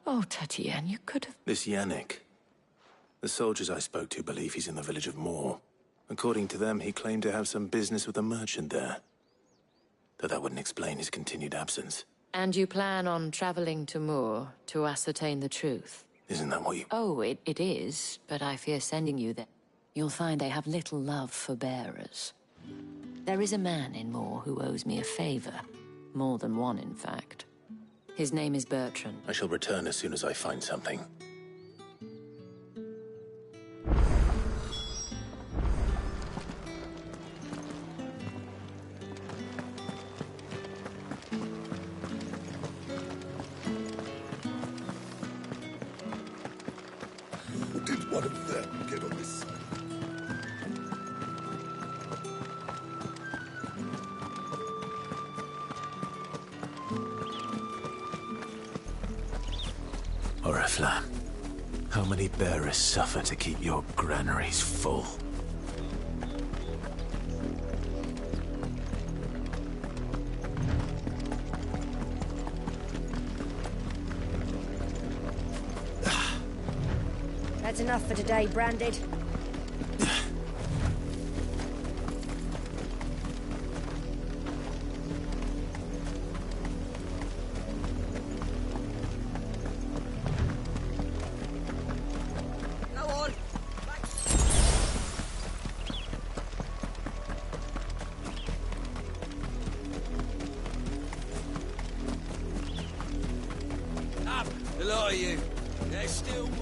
Oh, Tatienne, you could have... This Yannick. The soldiers I spoke to believe he's in the village of Moor. According to them, he claimed to have some business with a merchant there. Though that wouldn't explain his continued absence. And you plan on traveling to Moor to ascertain the truth? Isn't that what you... Oh, it is, but I fear sending you there. You'll find they have little love for bearers. There is a man in Moor who owes me a favor. More than one, in fact. His name is Bertrand. I shall return as soon as I find something. Did one of them get on this side? Oriflamme, how many bearers suffer to keep your granaries full? That's enough for today, Branded. A lot of you. There's still work.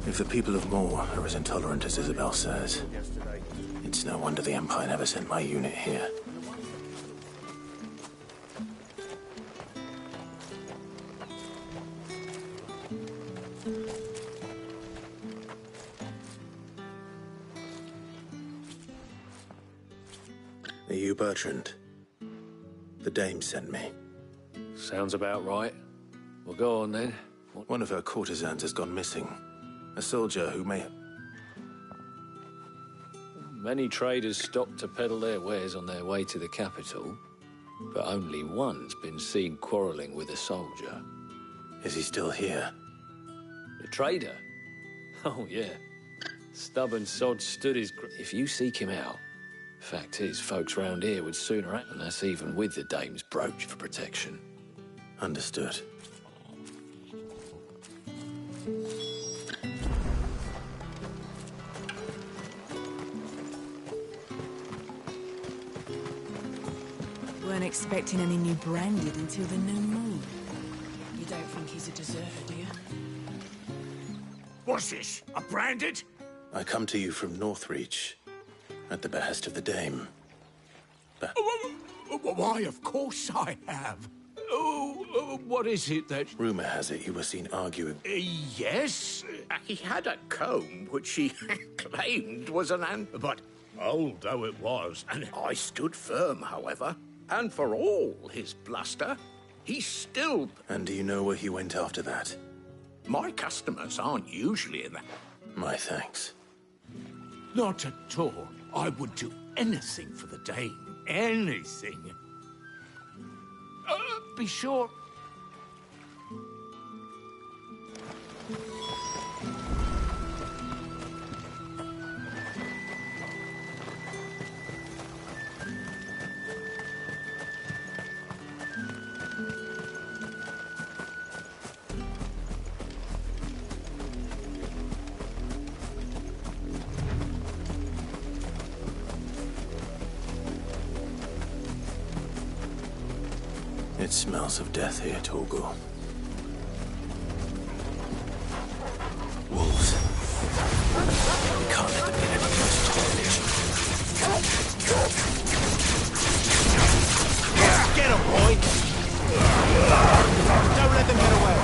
If the people of Moor are as intolerant as Isabel says, it's no wonder the Empire never sent my unit here. Are you Bertrand? The dame sent me. Sounds about right. Well, go on then. One of her courtesans has gone missing. A soldier who may... Many traders stopped to peddle their wares on their way to the capital, but only one's been seen quarrelling with a soldier. Is he still here? The trader? Oh, yeah. Stubborn sod stood his... If you seek him out, fact is, folks round here would sooner act, and that's even with the dame's brooch for protection. Understood. Weren't expecting any new Branded until the new moon. You don't think he's a deserter, do you? What's this? A Branded? I come to you from Northreach, at the behest of the dame. Why, of course I have. What is it that... Rumour has it you were seen arguing. Yes, he had a comb which he claimed was an but old though it was, and I stood firm, however. And for all his bluster, he still... And do you know where he went after that? My customers aren't usually in that. My thanks. Not at all. I would do anything for the dame. Anything. Be sure... It smells of death here, Torgal. Wolves. We can't let them get any closer to the village. Get him, boy! Don't let them get away.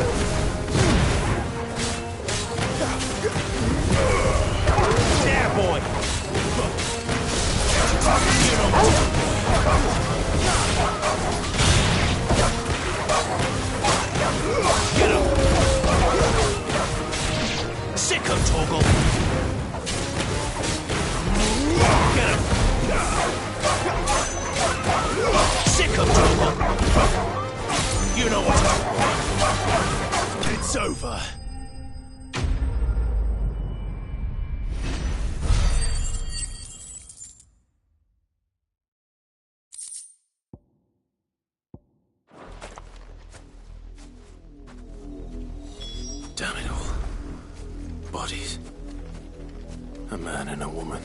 There, boy! You know what? Get him! Sicko, Torgal! Get him! Sicko, Torgal! You know what? It's over. Damn it all. Bodies. A man and a woman.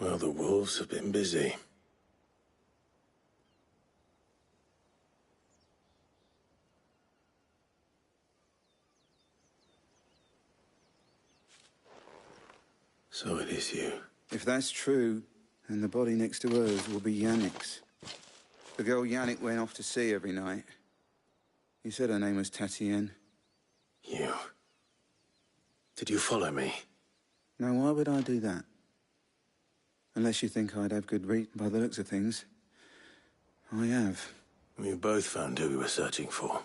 Well, the wolves have been busy. So it is you. If that's true, then the body next to hers will be Yannick's. The girl Yannick went off to sea every night. He said her name was Tatienne. You. Did you follow me? Now, why would I do that? Unless you think I'd have good reason by the looks of things. I have. We both found who we were searching for.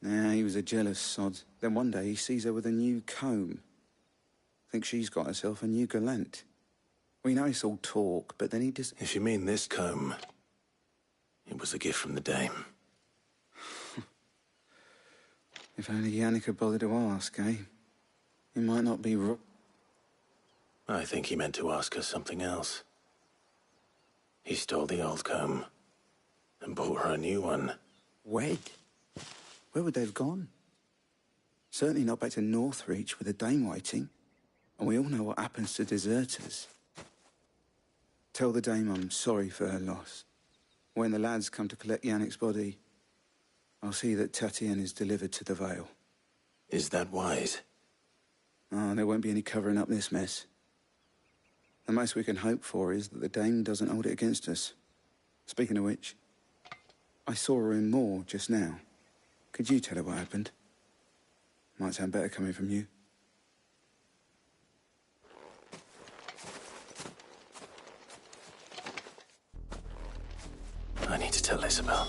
Nah, he was a jealous sod. Then one day he sees her with a new comb. Thinks she's got herself a new gallant. We know it's all talk, but then he just... If you mean this comb, it was a gift from the dame. If only Yannick had bothered to ask, eh? He might not be... I think he meant to ask her something else. He stole the old comb and bought her a new one. Wed? Where would they have gone? Certainly not back to Northreach with a dame waiting. And we all know what happens to deserters. Tell the dame I'm sorry for her loss. When the lads come to collect Yannick's body, I'll see that Tatienne is delivered to the Vale. Is that wise? Oh, there won't be any covering up this mess. The most we can hope for is that the dame doesn't hold it against us. Speaking of which, I saw her in Moor just now. Could you tell her what happened? Might sound better coming from you. I need to tell Isabel.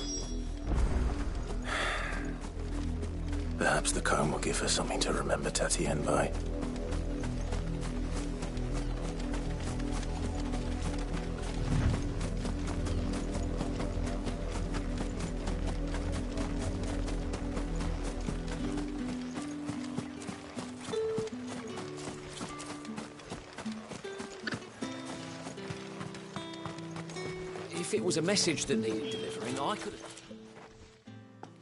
Perhaps the comb will give her something to remember Tatienne by. If it was a message that needed delivering, I could...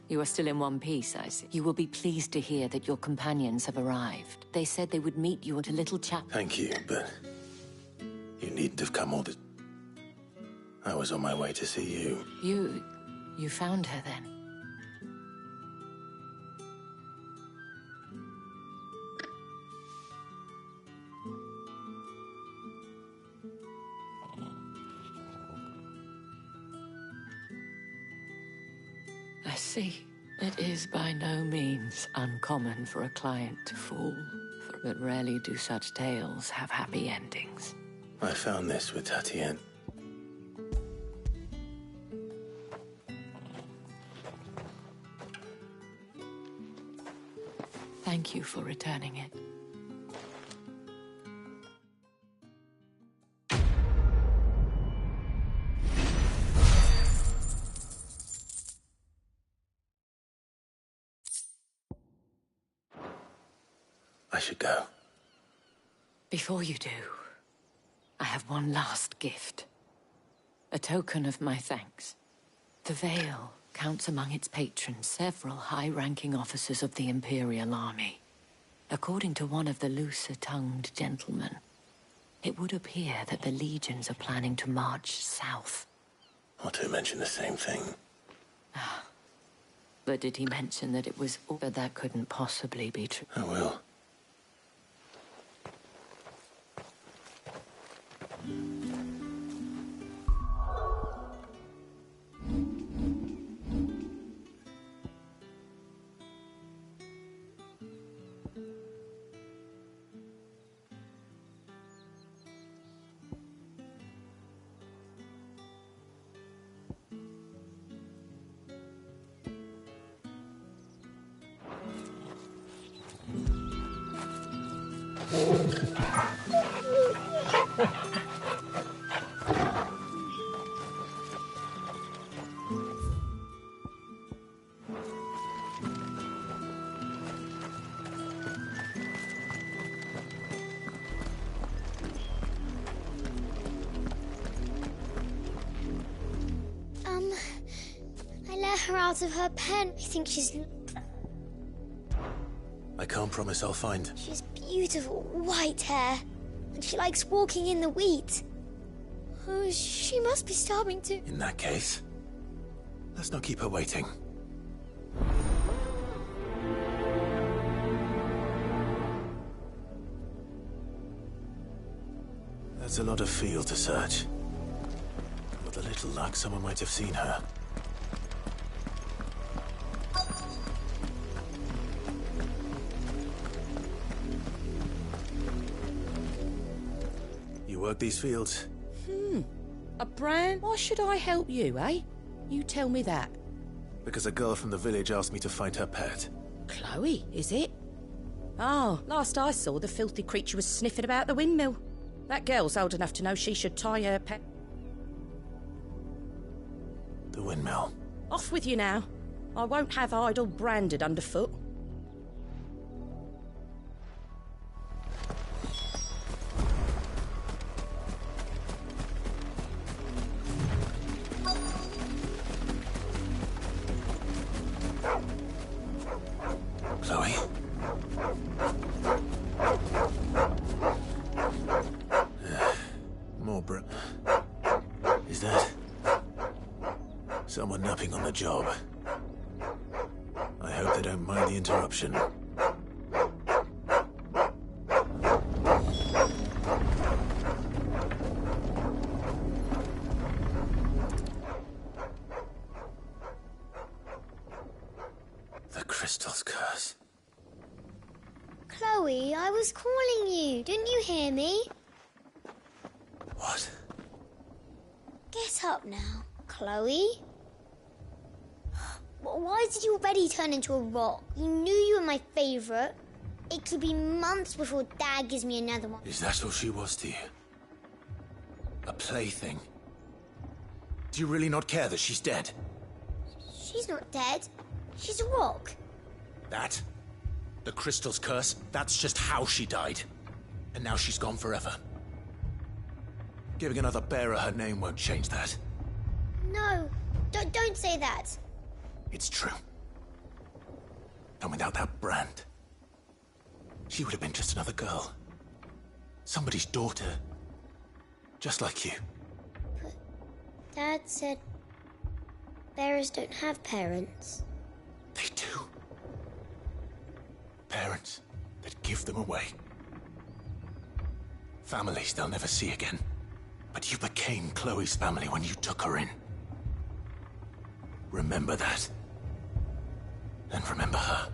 You are still in one piece, I see. You will be pleased to hear that your companions have arrived. They said they would meet you at a little chapel. Thank you, but you needn't have come all the... I was on my way to see you. You found her then? I see. It is by no means uncommon for a client to fall, but rarely do such tales have happy endings. I found this with Tatienne. Thank you for returning it. I should go. Before you do, I have one last gift. A token of my thanks. The Vale counts among its patrons several high-ranking officers of the Imperial Army. According to one of the looser-tongued gentlemen, it would appear that the legions are planning to march south. Or to mention the same thing. But did he mention that it was... But that couldn't possibly be true. I will. I let her out of her pen. I think she's... I can't promise I'll find. She's beautiful white hair. And she likes walking in the wheat. Oh, she must be starving too. In that case, let's not keep her waiting. That's a lot of field to search. With a little luck, someone might have seen her. You work these fields? A brand? Why should I help you, eh? You tell me that. Because a girl from the village asked me to find her pet. Chloe, is it? Oh, last I saw, the filthy creature was sniffing about the windmill. That girl's old enough to know she should tie her pet. The windmill. Off with you now. I won't have idle branded underfoot. Chloe? More Is that... someone napping on the job? I hope they don't mind the interruption. The crystal's curse. Chloe, I was calling you. Didn't you hear me? What? Get up now, Chloe. Why did you already turn into a rock? You knew you were my favourite. It could be months before Dad gives me another one. Is that all she was to you? A plaything? Do you really not care that she's dead? She's not dead. She's a rock. That? The crystal's curse? That's just how she died. And now she's gone forever. Giving another bearer her name won't change that. No, don't say that. It's true. And without that brand, she would have been just another girl. Somebody's daughter. Just like you. But Dad said bearers don't have parents. They do. Parents that give them away. Families they'll never see again. But you became Chloe's family when you took her in. Remember that. And remember her.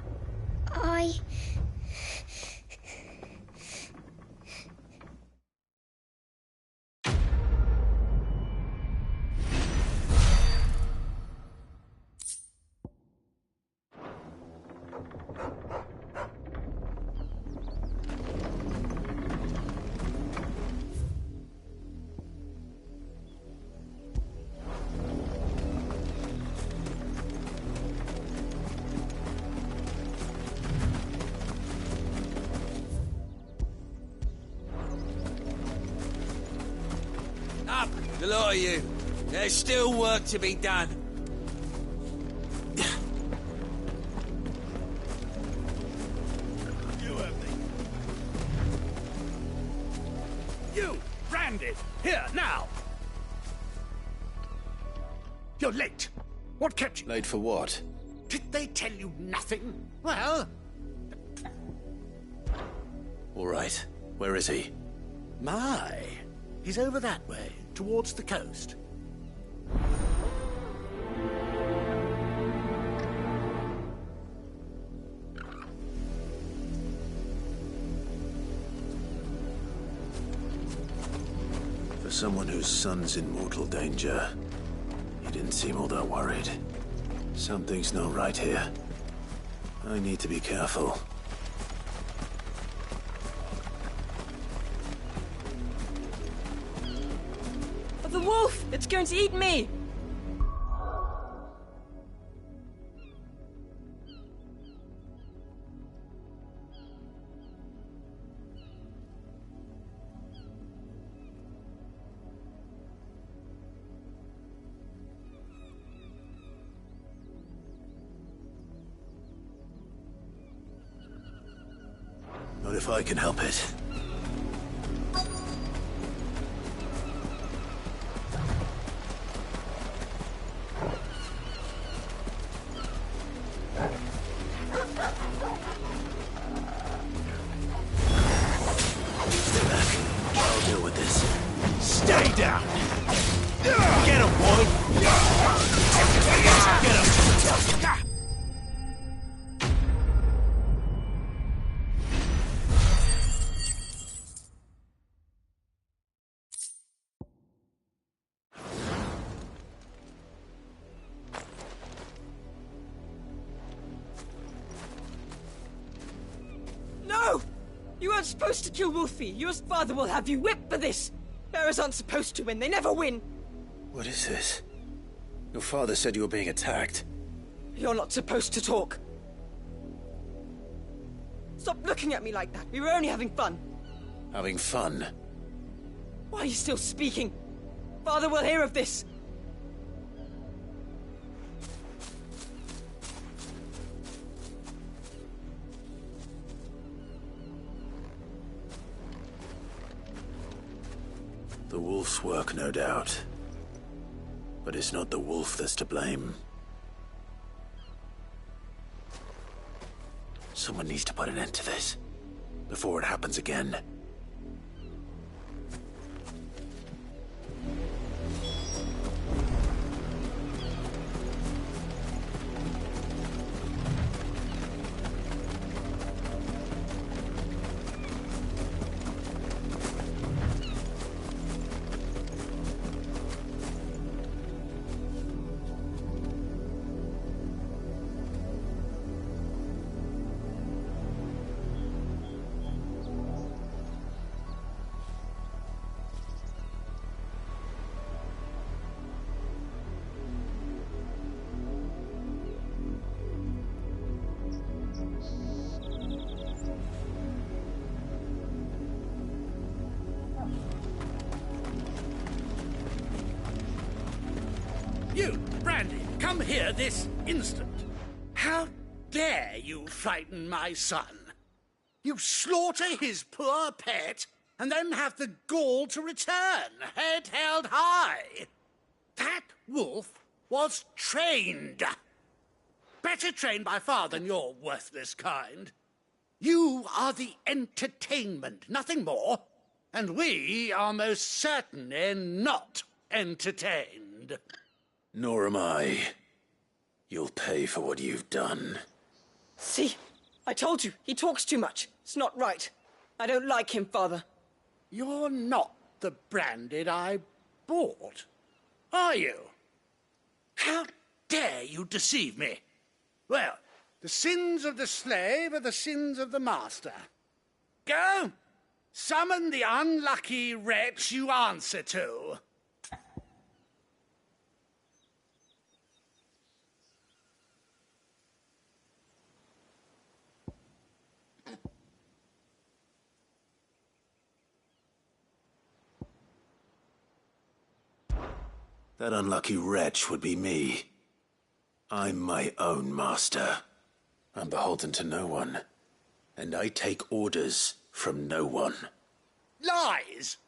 Up, the lot of you. There's still work to be done. You have the You! Branded! Here, now! You're late. What kept you? Late for what? Did they tell you nothing? Well... All right. Where is he? My. He's over that way, towards the coast. For someone whose son's in mortal danger, he didn't seem all that worried. Something's not right here. I need to be careful. The wolf! It's going to eat me! Not if I can help it. Stay down! Get him, boy! Get him! No! You weren't supposed to kill Wolfie. Your father will have you whipped for this. Bearers aren't supposed to win. They never win. What is this? Your father said you were being attacked. You're not supposed to talk. Stop looking at me like that. We were only having fun. Having fun? Why are you still speaking? Father will hear of this. The wolf's work, no doubt. But it's not the wolf that's to blame. Someone needs to put an end to this, before it happens again. You, Brandy, come here this instant. How dare you frighten my son? You slaughter his poor pet, and then have the gall to return, head held high. That wolf was trained. Better trained by far than your worthless kind. You are the entertainment, nothing more. And we are most certainly not entertained. Nor am I. You'll pay for what you've done. See? I told you, he talks too much. It's not right. I don't like him, Father. You're not the Branded I bought, are you? How dare you deceive me? Well, the sins of the slave are the sins of the master. Go! Summon the unlucky wretch you answer to. That unlucky wretch would be me. I'm my own master. I'm beholden to no one. And I take orders from no one. Lies!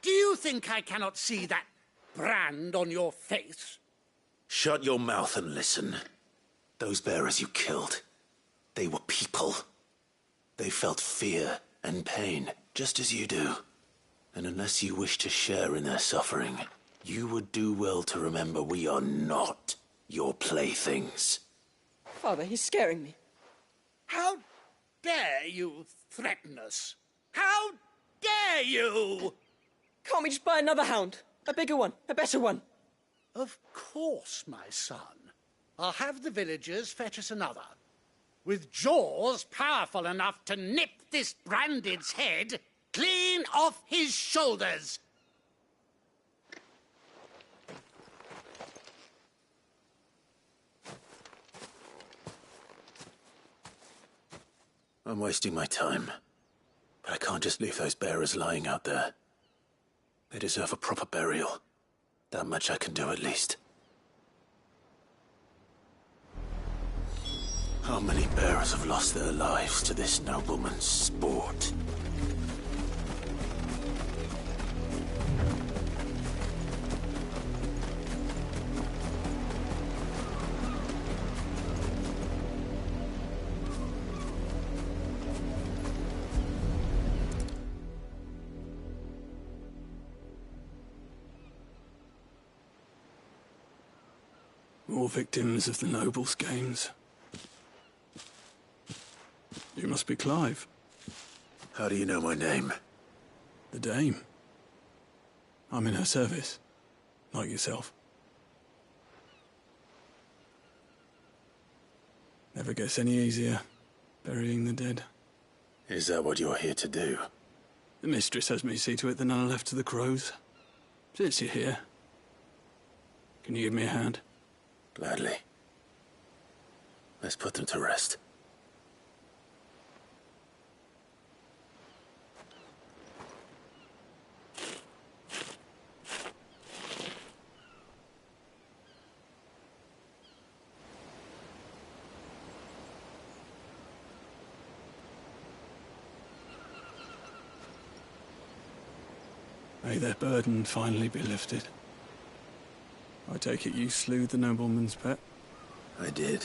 Do you think I cannot see that brand on your face? Shut your mouth and listen. Those bearers you killed, they were people. They felt fear and pain, just as you do. And unless you wish to share in their suffering, you would do well to remember we are not your playthings. Father, he's scaring me. How dare you threaten us? How dare you? Can't we just buy another hound? A bigger one, a better one. Of course, my son. I'll have the villagers fetch us another. With jaws powerful enough to nip this branded's head clean off his shoulders. I'm wasting my time. But I can't just leave those bearers lying out there. They deserve a proper burial. That much I can do at least. How many bearers have lost their lives to this nobleman's sport? More victims of the nobles' games. You must be Clive. How do you know my name? The Dame. I'm in her service, like yourself. Never gets any easier, burying the dead. Is that what you're here to do? The mistress has me see to it that none are left to the crows. Since you're here, can you give me a hand? Gladly. Let's put them to rest. May their burden finally be lifted. I take it you slew the nobleman's pet? I did.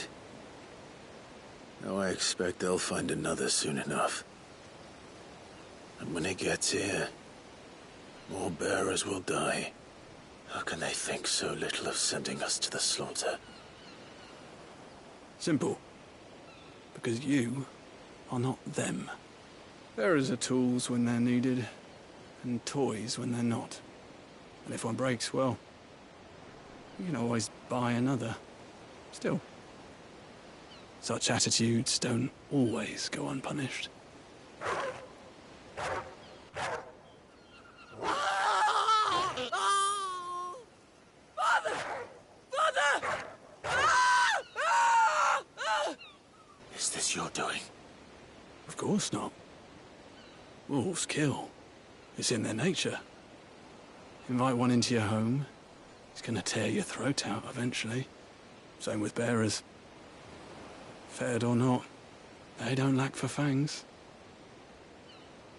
Now I expect they'll find another soon enough. And when it gets here, more bearers will die. How can they think so little of sending us to the slaughter? Simple. Because you are not them. Bearers are tools when they're needed, and toys when they're not. And if one breaks, well, you can always buy another. Still, such attitudes don't always go unpunished. Father! Father! Is this your doing? Of course not. Wolves kill. It's in their nature. Invite one into your home, he's gonna tear your throat out eventually. Same with bearers. Fed or not, they don't lack for fangs.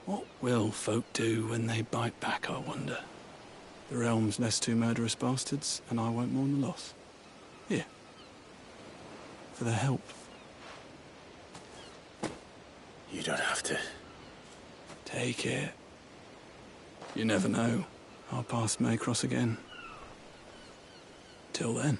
What will folk do when they bite back, I wonder? The realm's less two murderous bastards, and I won't mourn the loss. Here. For their help. You don't have to. Take it. You never know. Our paths may cross again. Till then.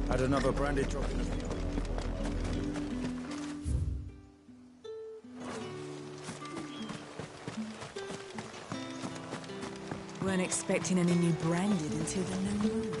Had another brandy drop in the Weren't expecting any new branded until the new moon.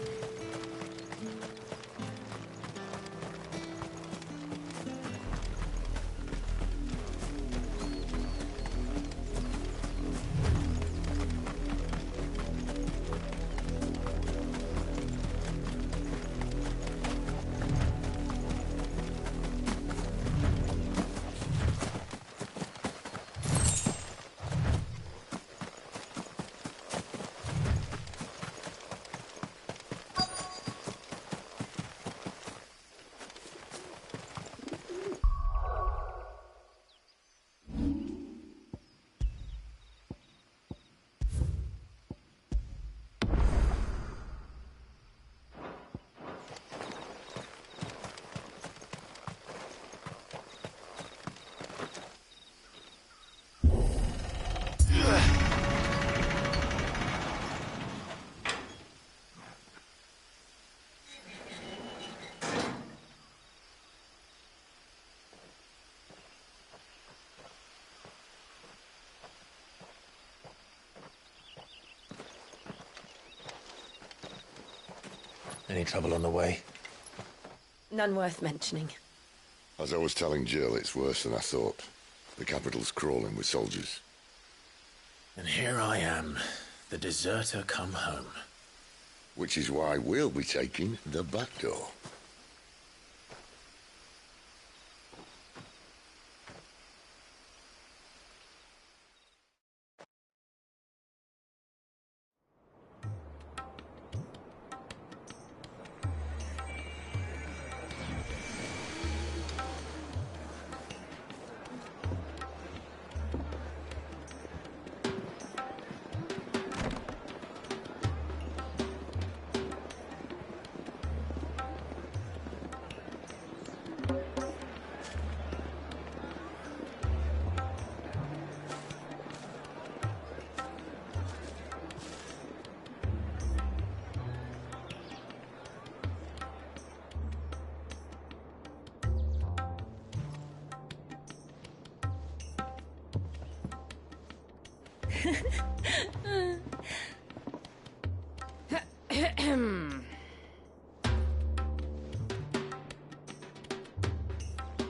Any trouble on the way? None worth mentioning. As I was telling Jill, it's worse than I thought. The capital's crawling with soldiers. And here I am, the deserter come home. Which is why we'll be taking the back door.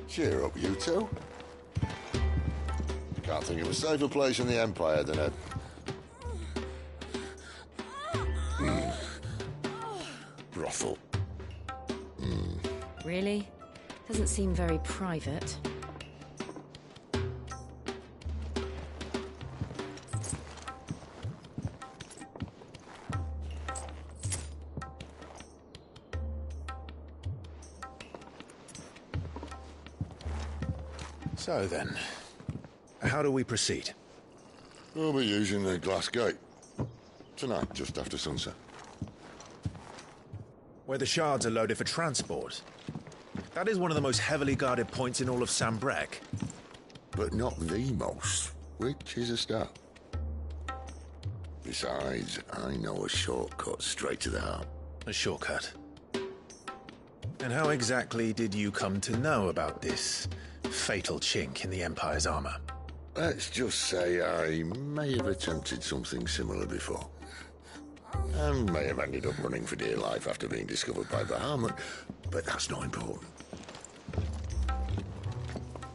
Cheer up, you two. Can't think of a safer place in the Empire than a... brothel. Really? Doesn't seem very private. So then, how do we proceed? We'll be using the glass gate. Tonight, just after sunset. Where the shards are loaded for transport. That is one of the most heavily guarded points in all of Sambrec. But not the most, which is a start. Besides, I know a shortcut straight to the heart. A shortcut? And how exactly did you come to know about this fatal chink in the Empire's armor? Let's just say I may have attempted something similar before. And may have ended up running for dear life after being discovered by Bahamut, but that's not important.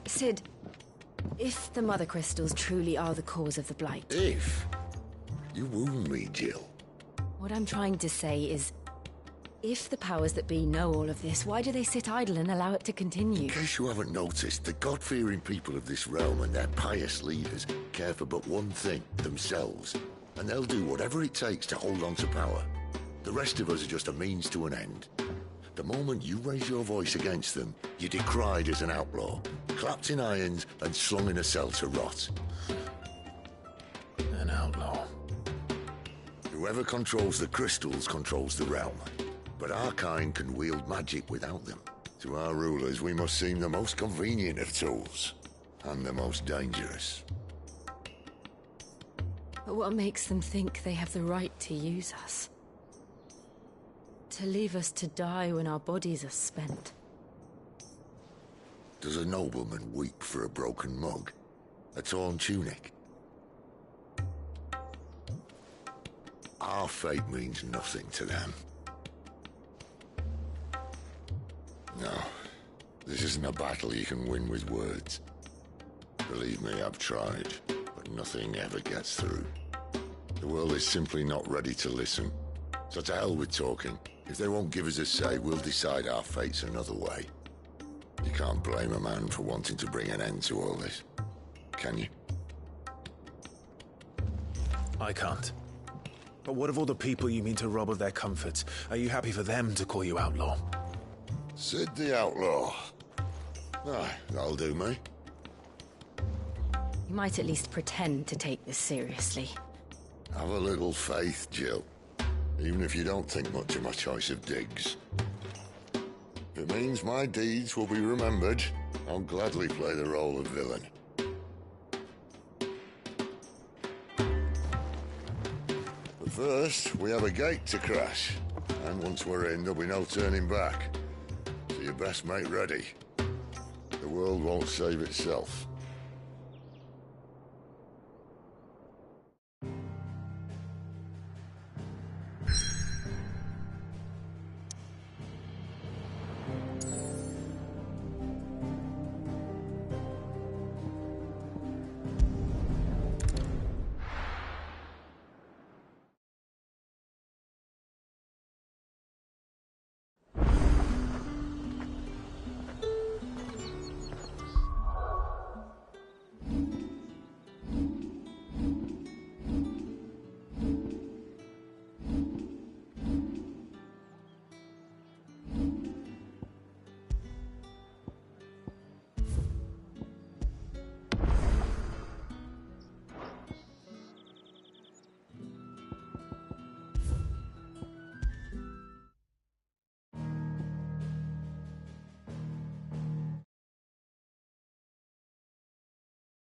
Sid, if the Mother Crystals truly are the cause of the Blight... If? You wound me, Jill. What I'm trying to say is, if the powers that be know all of this, why do they sit idle and allow it to continue? In case you haven't noticed, the God-fearing people of this realm and their pious leaders care for but one thing, themselves. And they'll do whatever it takes to hold on to power. The rest of us are just a means to an end. The moment you raise your voice against them, you're decried as an outlaw, clapped in irons and slung in a cell to rot. An outlaw. Whoever controls the crystals controls the realm. But our kind can wield magic without them. To our rulers, we must seem the most convenient of tools. And the most dangerous. But what makes them think they have the right to use us? To leave us to die when our bodies are spent? Does a nobleman weep for a broken mug? A torn tunic? Our fate means nothing to them. No, this isn't a battle you can win with words. Believe me, I've tried, but nothing ever gets through. The world is simply not ready to listen. So to hell with talking. If they won't give us a say, we'll decide our fates another way. You can't blame a man for wanting to bring an end to all this, can you? I can't. But what of all the people you mean to rob of their comforts? Are you happy for them to call you outlaw? Sid the Outlaw. Aye, that'll do me. You might at least pretend to take this seriously. Have a little faith, Jill. Even if you don't think much of my choice of digs. If it means my deeds will be remembered, I'll gladly play the role of villain. But first, we have a gate to crash. And once we're in, there'll be no turning back. So you best make ready. The world won't save itself.